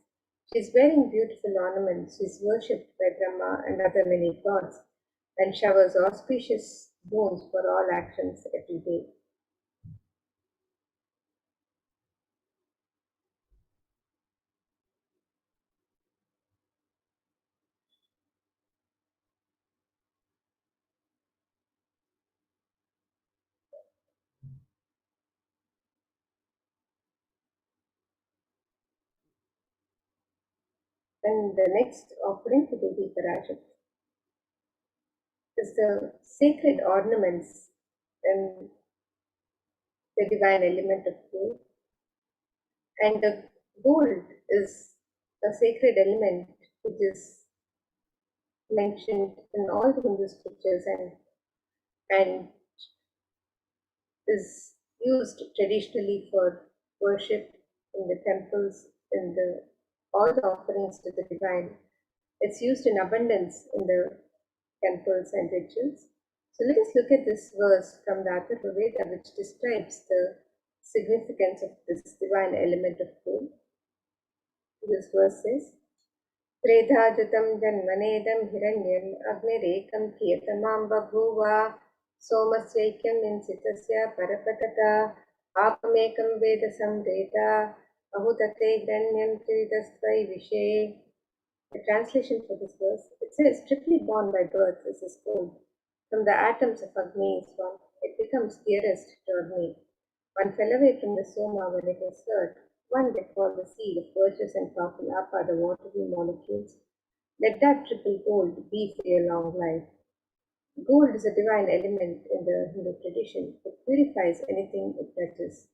She is wearing beautiful ornaments. She is worshipped by Brahma and other many gods, and showers auspicious boons for all actions every day. And the next offering to Devi Parashakti is the sacred ornaments and the divine element of gold. And the gold is a sacred element which is mentioned in all the Hindu scriptures and is used traditionally for worship in the temples, in the all the offerings to the divine. It's used in abundance in the temples and rituals. So let us look at this verse from the Atharva Veda which describes the significance of this divine element of gold. This verse says, Tredhajutam janmanedam hiranyam agnirekam priyatamam babhuva somasvaikyam insitasya parapatata apamekam veda samreta ahutate hiranyam tridastvai vishe. The translation for this verse, it says, triply born by birth is this gold. From the atoms of Agni is one, it becomes dearest to Agni. One fell away from the Soma when it was heard. One that called the seed of virtuous and powerful Apa, the watery molecules. Let that triple gold be for your long life. Gold is a divine element in the Hindu tradition. It purifies anything it touches.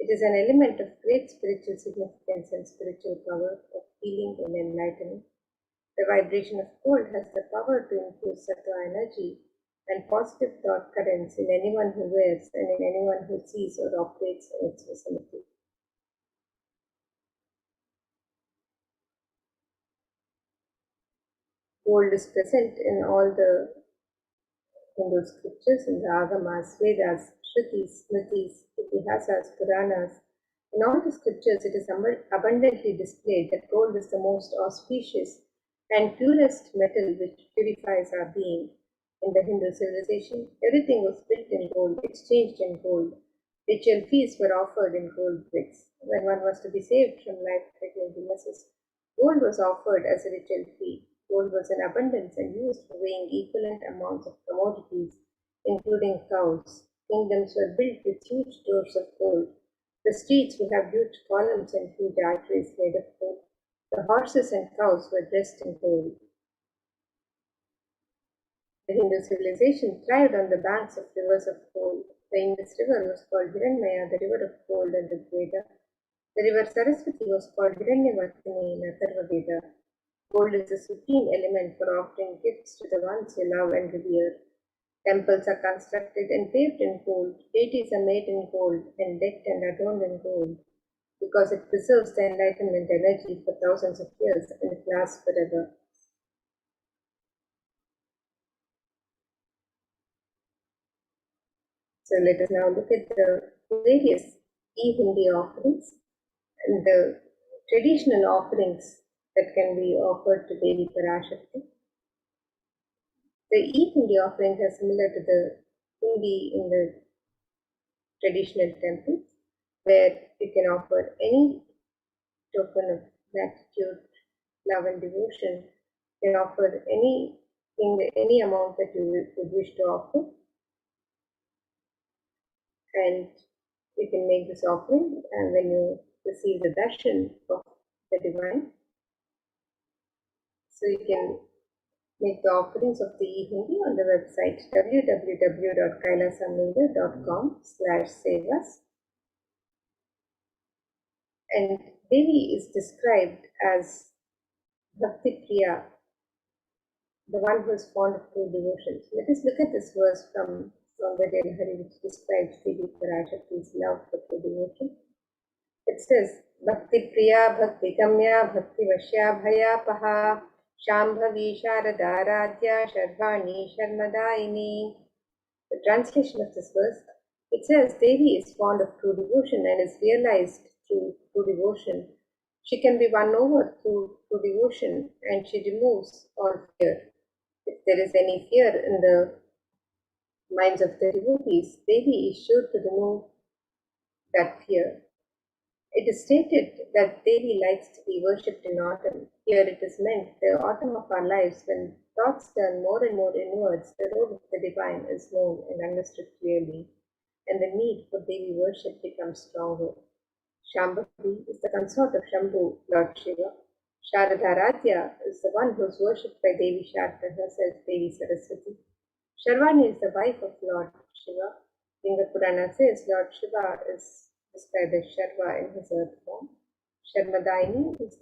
It is an element of great spiritual significance and spiritual power of healing and enlightenment. The vibration of gold has the power to infuse sattva energy and positive thought currents in anyone who wears and in anyone who sees or operates in its vicinity. Gold is present in all the Hindu scriptures, in the Agamas, Vedas, Shrutis, Smritis, Itihasas, Puranas. In all the scriptures, it is abundantly displayed that gold is the most auspicious and purest metal which purifies our being. In the Hindu civilization, everything was built in gold, exchanged in gold. Ritual feasts were offered in gold bricks. When one was to be saved from life-threatening illnesses, gold was offered as a ritual fee. Gold was in abundance and used for weighing equivalent amounts of commodities, including cows. Kingdoms were built with huge doors of gold. The streets would have huge columns and huge arteries made of gold. The horses and cows were dressed in gold. The Hindu civilization thrived on the banks of rivers of gold. The Indus River was called Hiranmaya, the river of gold in the Veda. The river Saraswati was called Hiranyavardhini in Atharva Veda. Gold is the supreme element for offering gifts to the ones you love and revere. Temples are constructed and paved in gold. Deities are made in gold and decked and adorned in gold because it preserves the enlightenment energy for thousands of years and it lasts forever. So let us now look at the various e-Hindi offerings and the traditional offerings that can be offered to Devi Parashakti. The e-Hindi offerings are similar to the Hindi in the traditional temples, where you can offer any token of gratitude, love and devotion. You can offer anything, any amount that you would wish to offer, and you can make this offering, and when you receive the darshan of the divine, so you can make the offerings of the e-Hindi on the website www.kailasamlinga.com/sevas. And Devi is described as Bhakti Priya, the one who is fond of true devotion. So let us look at this verse from Saundarya Lahari, which describes Devi Parashakti's love for true devotion. It says, Bhakti Priya, Bhakti Gamya, Bhakti Vashya Bhaya Paha, Shambhavi Sharada Radhya Sharvani Sharmadaini. The translation of this verse, it says Devi is fond of true devotion and is realized through true devotion. She can be won over through true devotion and she removes all fear. If there is any fear in the minds of the devotees, Devi is sure to remove that fear. It is stated that Devi likes to be worshipped in autumn. Here it is meant the autumn of our lives when thoughts turn more and more inwards, the road of the divine is known and understood clearly, and the need for Devi worship becomes stronger. Shambhavi is the consort of Shambhu, Lord Shiva. Sharadharadhya is the one who is worshipped by Devi Sharda herself, Devi Saraswati. Sharvani is the wife of Lord Shiva. Linga Purana says Lord Shiva is described as Sharva in his earth form. Sharmadaini is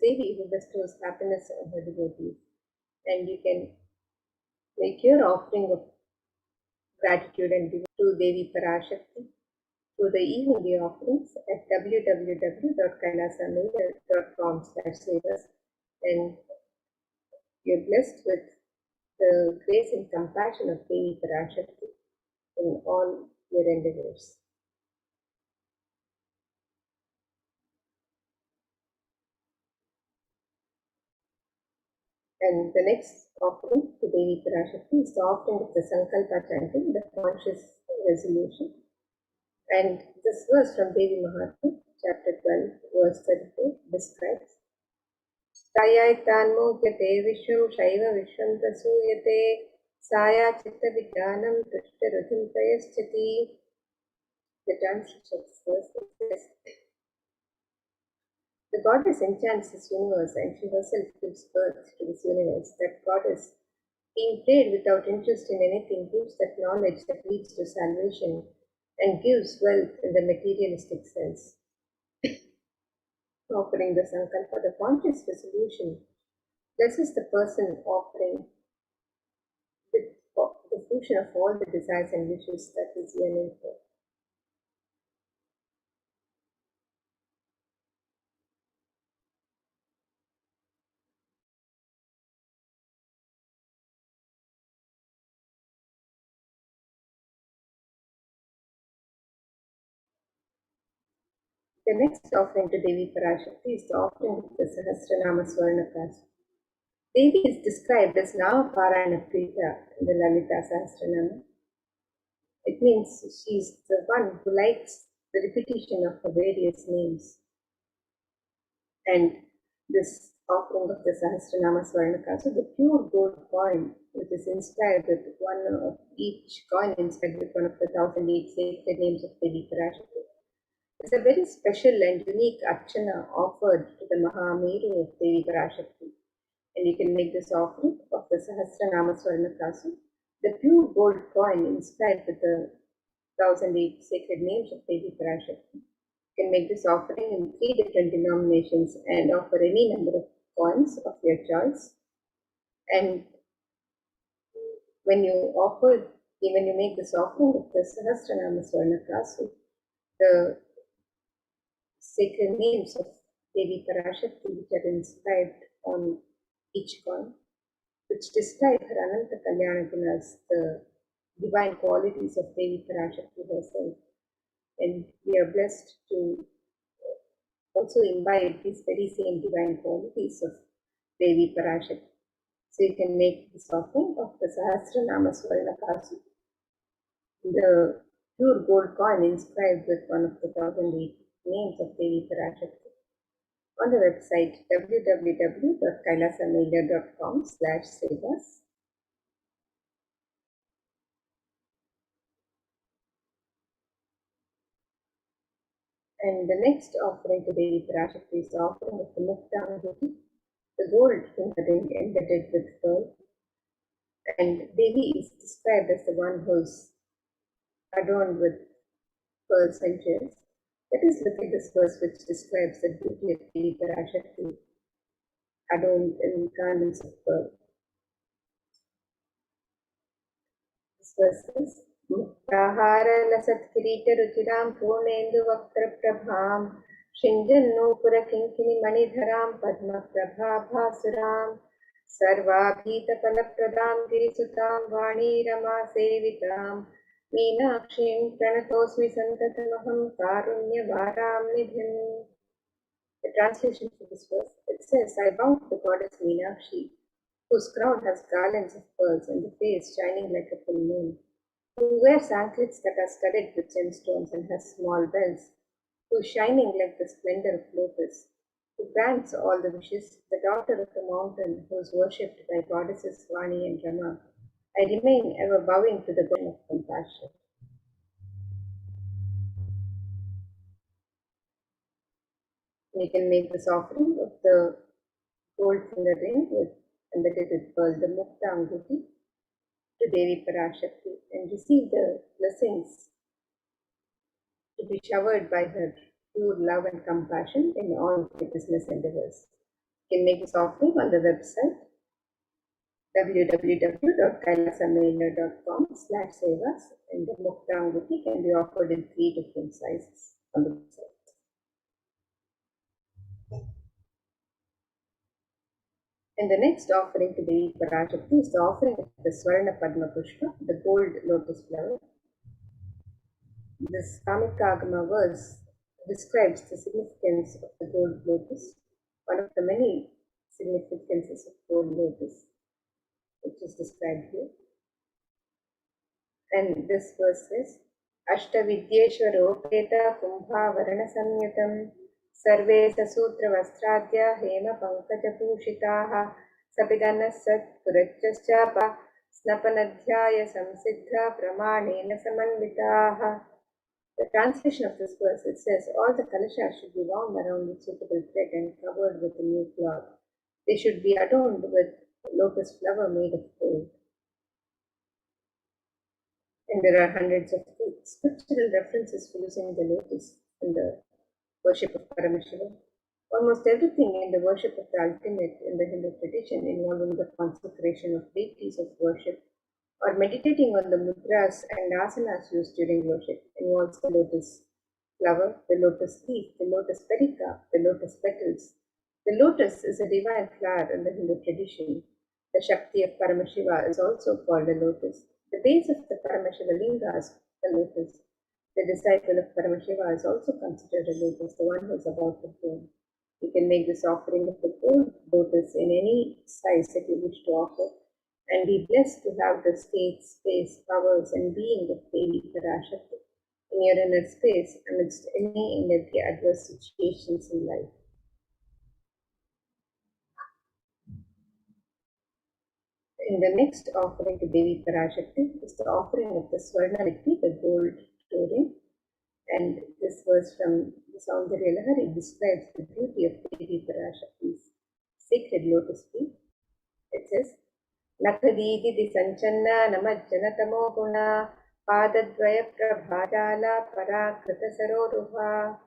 Devi who bestows happiness on her devotees. And you can make your offering of gratitude and devotion to Devi Parashakti through the e-Hindi offerings at www.kailasamlinga.com/sevas, and you're blessed with the grace and compassion of Devi Parashakti in all your endeavors. And the next offering to Devi Parashakti is the offering of the Sankalpa chanting, the conscious resolution. And this verse from Devi Mahatma, chapter 12, verse 34, describes Sayaitanmogyate vishwam shaiva vishwam tasuyate saya chitta vijnanam tushta ruthim prayaschati. The translation of this verse says, the goddess enchants this universe and she herself gives birth to this universe. That goddess, being prayed without interest in anything, gives that knowledge that leads to salvation and gives wealth in the materialistic sense. Offering the Sankalpa, the conscious resolution, blesses the person offering with the the fruition of all the desires and wishes that is yearning for. The next offering to Devi Parashakti is the offering of the Sahasranama Swarnakas. Devi is described as Nama Parayana Prita in the Lalita Sahasranama. It means she is the one who likes the repetition of her various names. And this offering of the Sahasranama Swarnaka, so the pure gold coin, which is inscribed with one of each coin inscribed with one of the 1008 sacred names of Devi Parashakti, is a very special and unique archana offered to the Mahameru of Devi Parashakti. And you can make this offering of the Sahasranama Swarnakasu, the pure gold coin inscribed with the 1008 sacred names of Devi Parashakti. You can make this offering in 3 different denominations and offer any number of coins of your choice. And when you make this offering of the Sahasranama Swarnakasu, the sacred names of Devi Parashakti which are inscribed on each coin, which describe her Ananta Kalyana Gunas, the divine qualities of Devi Parashakti herself. And we are blessed to also imbibe these very same divine qualities of Devi Parashakti. So you can make this offering of the Sahasranama Swarnakasu, the pure gold coin inscribed with one of the 1008 names of Devi Parashakti, on the website www.kailasamedia.com/sevas. And the next offering to Devi Parashakti is the offering of the Mukta, the gold in the ring embedded with pearl. And Devi is described as the one who's adorned with pearls and gems. Let us look at this verse which describes the beauty of Devi Parashakti adorned in garments of pearl. This verse says, Muktahara lasat kirita ruchiram purnendu vakra prabham Shinjannupura kinkini manidharam padma prabha bhasuram Sarvabhita palapradam girisutam vani rama sevitam Meenakshim pranatosmi santatamaham karunya varam nidhim. The translation for this verse, it says, I bow to the goddess Meenakshi, whose crown has garlands of pearls and the face shining like a full moon, who wears anklets that are studded with gemstones and has small bells, who is shining like the splendor of lotus, who grants all the wishes, the daughter of the mountain, who is worshipped by goddesses Vani and Rama. I remain ever bowing to the God of compassion. We can make this offering of the gold finger ring embedded with pearl, the Mukta Anguti, to Devi Parashakti and receive the blessings to be showered by her pure love and compassion in all the business endeavors. You can make this offering on the website www.kailasamedia.com/sevas, and the Mukta Anguti can be offered in 3 different sizes on the website. And the next offering to Devi Parashakti is the offering of the Swarna Padma Pushpa, the gold lotus flower. This Kamikagama verse describes the significance of the gold lotus, one of the many significances of gold lotus, which is described here. And this verse says, Ashtavidyeshwaropeta kumbha varana samyatam Sarve sasutra vastradya hema pankaja pushitaha Sabidana sat purachchapa snapanadhyaya samsiddha pramanena samanvitaha. The translation of this verse, it says, all the kalashas should be wound around with suitable thread and covered with a new cloth. They should be adorned with lotus flower made of gold. And there are hundreds of scriptural references for using the lotus in the worship of Paramashivoham. Almost everything in the worship of the ultimate in the Hindu tradition involving the consecration of deities of worship or meditating on the mudras and asanas used during worship involves the lotus flower, the lotus leaf, the lotus perica, the lotus petals. The lotus is a divine flower in the Hindu tradition. The Shakti of Paramashiva is also called a lotus. The base of the Paramashiva linga is the lotus. The disciple of Paramashiva is also considered a lotus, the one who is about the throne. You can make this offering of the gold lotus in any size that you wish to offer, and be blessed to have the state, space, powers, and being of Devi Parashakti in your inner space amidst any and every adverse situations in life. And the next offering to Devi Parashakti is the offering of the Swarnamiti, the gold touring. And this verse from the Saundarya Lahari describes the beauty of Devi Parashakti's sacred lotus feet. It says, Nakadidi Sanchanna Namajjanatamo Guna Padadvaya Prabhadala Parakrita Saroruha.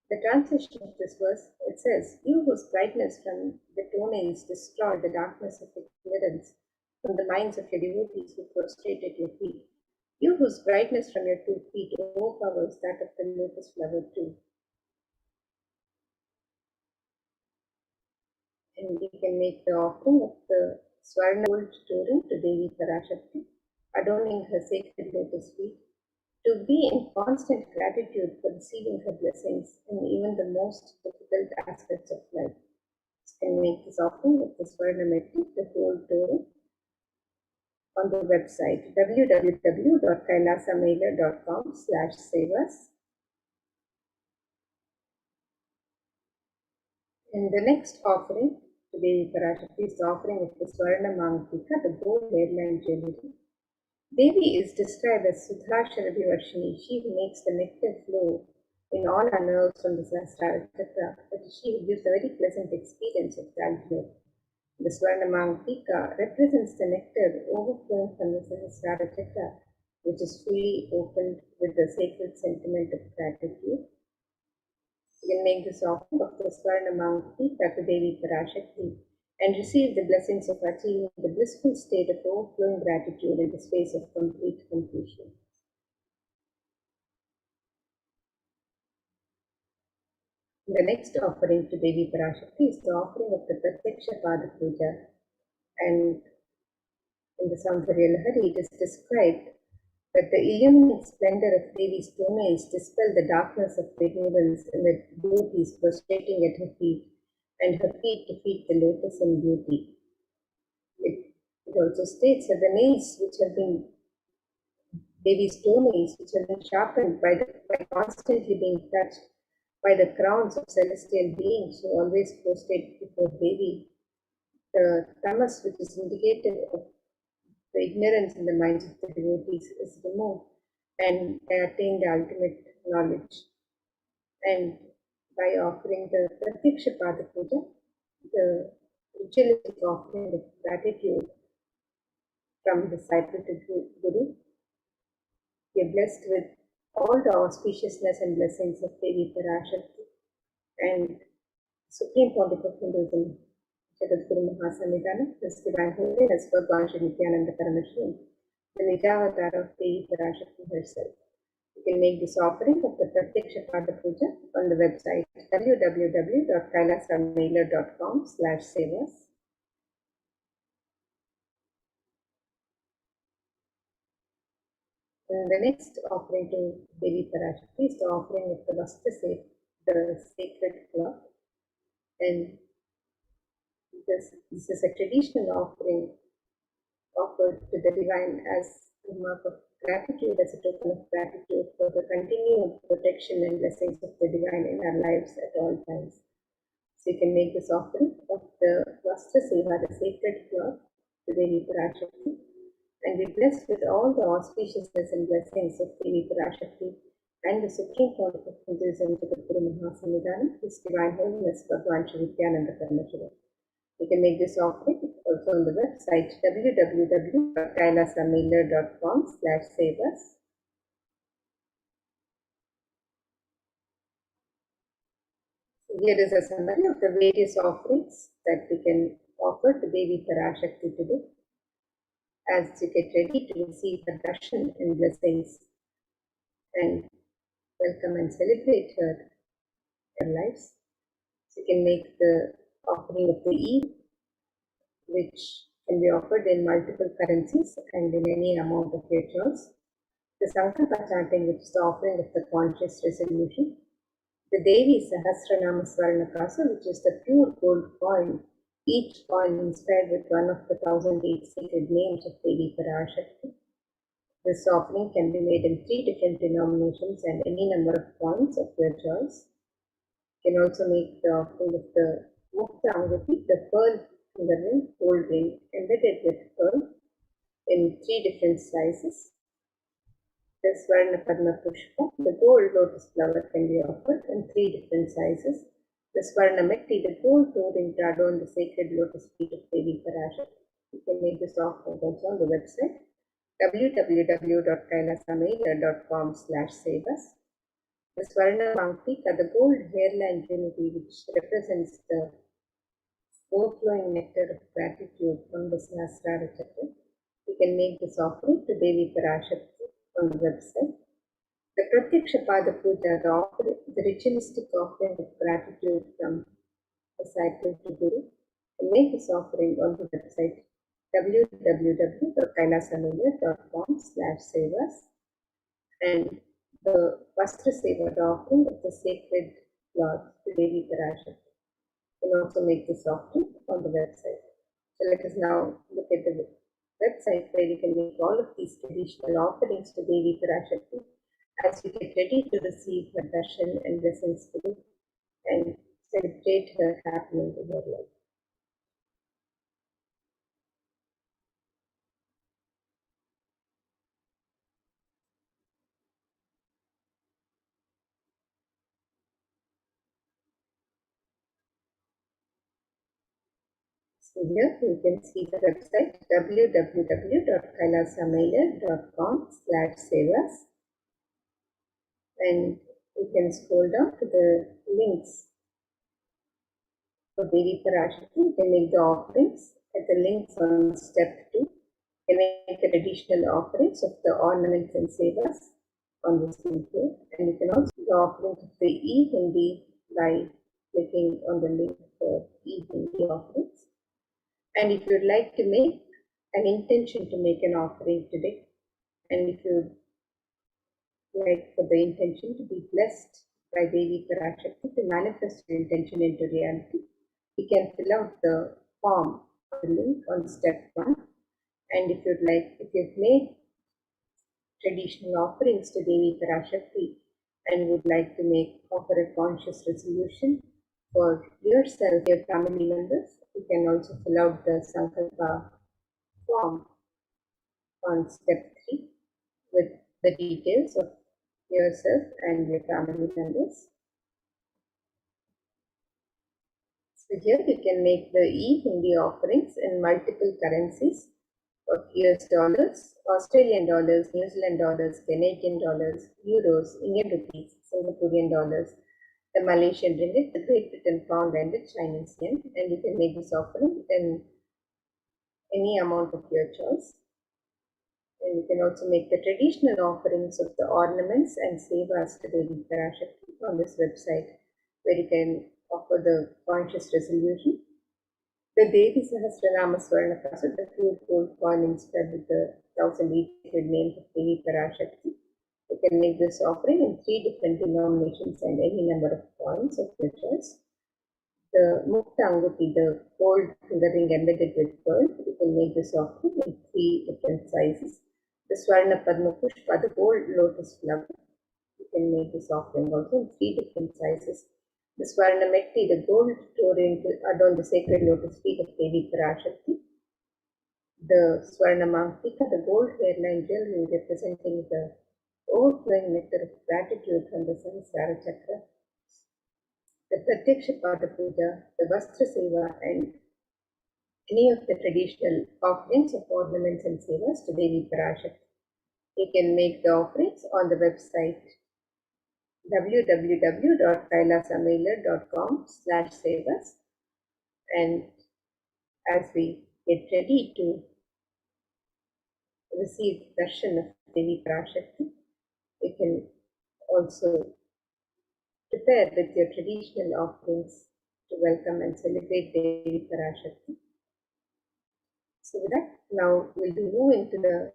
The translation of this verse, it says, You whose brightness from the toenails destroy the darkness of ignorance from the minds of your devotees who prostrate at your feet. You whose brightness from your 2 feet overpowers that of the lotus flower too. And we can make the offering of the Swarna gold touring to Devi Parashakti, adorning her sacred lotus feet, to be in constant gratitude for receiving her blessings in even the most difficult aspects of life. You can make this offering with the Swarnamiti, the gold touring, on the website www.kailasamailer.com/sevas. And the next offering to Devi Parashakti is the offering of the Swarna Mangtika, the gold hairline jewelry. Devi is described as Sudhasharavi Varshini, she who makes the nectar flow in all our nerves from the Sahasrara Chakra, but she who gives a very pleasant experience of the ultimate. The Swarna Mangtika represents the nectar overflowing from the Sahasrara Chakra, which is fully opened with the sacred sentiment of gratitude. You can make this offering of the Swarna Mangtika to Devi Parashakti and receive the blessings of achieving the blissful state of overflowing gratitude in the space of complete completion. The next offering to Devi Parashakti is the offering of the Pratyaksha Pada Puja. And in the Saundarya Lahari, it is described that the illuminate splendor of Devi's toenails dispel the darkness of ignorance in the devotees prostrating at her feet, and her feet defeat the lotus in beauty. It also states that the nails which have been Devi's toenails, which have been sharpened by constantly being touched by the crowns of celestial beings who always prostrate before Devi, the tamas, which is indicative of the ignorance in the minds of the devotees, is removed, and they attain the ultimate knowledge. And by offering the Pratyaksha Pada Puja, the ritualistic offering of gratitude from disciple to Guru, we are blessed with all the auspiciousness and blessings of Devi Parashakti and Supreme Pontiff of Hinduism, Jagadguru Mahasamidana, His Divine Holiness Bhagwan Shri Nithyananda Paramashivam, the Nijavatar of Devi Parashakti herself. You can make this offering of the Pratyaksha Pada Puja on the website www.kailasamailer.com/sevas. And the next offering to Devi Parashakti is the offering of the Vastra, the sacred cloth. And this is a traditional offering offered to the divine as a mark of gratitude, as a token of gratitude for the continued protection and blessings of the divine in our lives at all times. So you can make this offering of the Vastra Seva, the sacred cloth, to Devi Parashakti, and be blessed with all the auspiciousness and blessings of Devi Parashakti and the Supreme Pontiff of Hinduism, Jagadguru Mahasamidana, His Divine Holiness Bhagwan Shri Nithyananda Paramashivam. You can make this offering also on the website www.kailasamailer.com/sevas. Here is a summary of the various offerings that we can offer to Devi Parashakti today. as you get ready to receive the darshan and blessings and welcome and celebrate her lives. So you can make the offering of the Eve, which can be offered in multiple currencies and in any amount of your choice. The Sankalpa chanting, which is the offering of the conscious resolution. The Devi Sahasranama Swarnakasa, which is the pure gold coin, each coin inspired with one of the 1008 sacred names of Devi Parashakti. This offering can be made in 3 different denominations and any number of coins of your choice. You can also make the offering of the Mukta Anguti, the pearl finger ring, gold ring embedded with pearl in 3 different sizes. The Swarna Padma Pushpa, the gold lotus flower, can be offered in 3 different sizes. The Swarna Metti, the gold touring to adorn the sacred lotus feet of Devi Parashakti. You can make this offering also on the website www.kailasamela.com/sevas. The Swarna Manktika, the gold hairline trinity, which represents the overflowing nectar of gratitude from the Sahasrara Chakra. You can make this offering to Devi Parashakti on the website. The Pratyaksha Pada Puja, the ritualistic offering of gratitude from disciple to Guru, and make this offering on the website www.kailasamela.com/sevas. And the Vastra Seva, the offering of the sacred cloth to Devi Parashakti. You can also make this offering on the website. So let us now look at the website where you can make all of these traditional offerings to Devi Parashakti as you get ready to receive her darshan and blessings today and celebrate her happening in your life. So here you can see the website www.kailasamela.com/sevas, and you can scroll down to the links for Devi Parashakti. You can make the offerings at the links on step 2. You can make the traditional offerings of the ornaments and sevas on this link here, and you can also do the offerings of the E-Hindi by clicking on the link for E-Hindi offerings. And if you'd like to make an intention to make an offering today, and if you'd like for the intention to be blessed by Devi Parashakti, to manifest your intention into reality, you can fill out the form on the link on step 1. And if you've made traditional offerings to Devi Parashakti and would like to offer a conscious resolution for yourself, your family members, you can also fill out the Sankalpa form on step 3 with the details of yourself and your family members. So here you can make the E-Hindi offerings in multiple currencies of US dollars, Australian dollars, New Zealand dollars, Canadian dollars, euros, Indian rupees, Singaporean dollars, the Malaysian ringgit, the Great Britain pound, and the Chinese yen. And you can make this offering in any amount of your choice. And you can also make the traditional offerings of the ornaments and sevas to Devi Parashakti on this website, where you can offer the conscious resolution. The Devi Sahasranama Swarnakasa, the pure gold coin inspired with the 1008 names of Devi Parashakti. You can make this offering in 3 different denominations and any number of coins of your choice. The Mukta Anguti, the gold finger ring embedded with pearl, you can make this offering in 3 different sizes. The Swarna Padma Pushpa, the gold lotus flower, you can make this offering also in 3 different sizes. The Swarna Metti, the gold touring to adorn the sacred lotus feet of Devi Parashakti. The Swarna Manktika, the gold hairline jewelry representing the overflowing nectar of gratitude from the Sahasrara Chakra. The Pratyaksha Pada Puja, the Vastra Seva, and any of the traditional offerings of ornaments and sevas to Devi Parashakti. You can make the offerings on the website www.kailasamela.com/sevas. And as we get ready to receive darshan of Devi Parashakti, you can also prepare with your traditional offerings to welcome and celebrate Devi Parashakti. So with that, now we'll be moving to the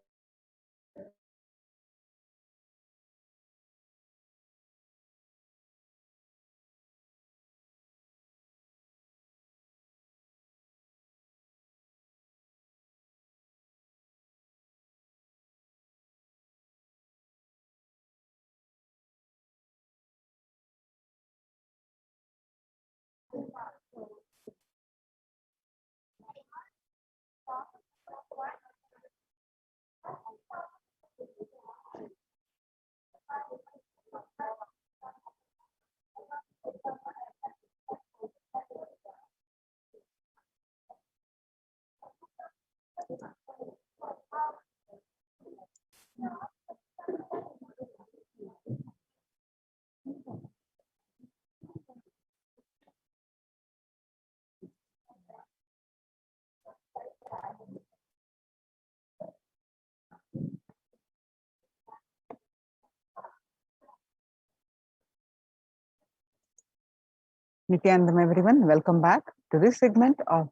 Nithyanandam, everyone. Welcome back to this segment of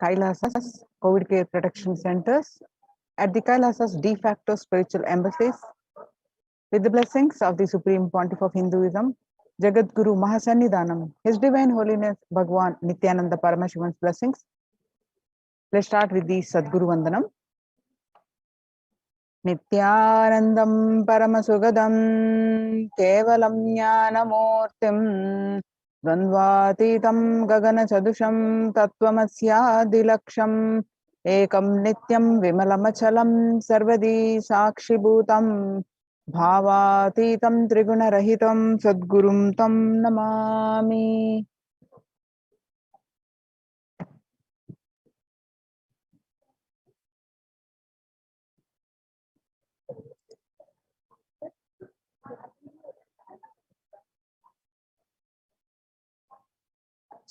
Kailasa's COVID Care Protection Centers at the Kailasa's de facto spiritual embassies. With the blessings of the Supreme Pontiff of Hinduism, Jagat Guru Mahasannidhanam, His Divine Holiness Bhagwan Nithyananda Paramashivan's blessings. Let's start with the Sadguru Vandanam. Nithyanandam Paramasugadam Kevalam Jnanamurtim Dvandvatitam Gagana Chadusham Tattvamasya Ekam Nityam Vimalamachalam Sarvadi Sakshibhutam Bhavatitam Trigunarahitam Sadgurum Tam Namami.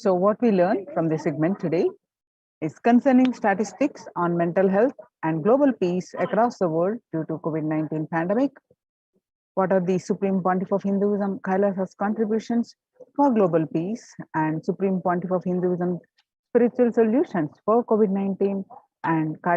So what we learned from this segment today is concerning statistics on mental health and global peace across the world due to COVID-19 pandemic. What are the Supreme Pontiff of Hinduism Kailasa's contributions for global peace and Supreme Pontiff of Hinduism spiritual solutions for COVID-19 and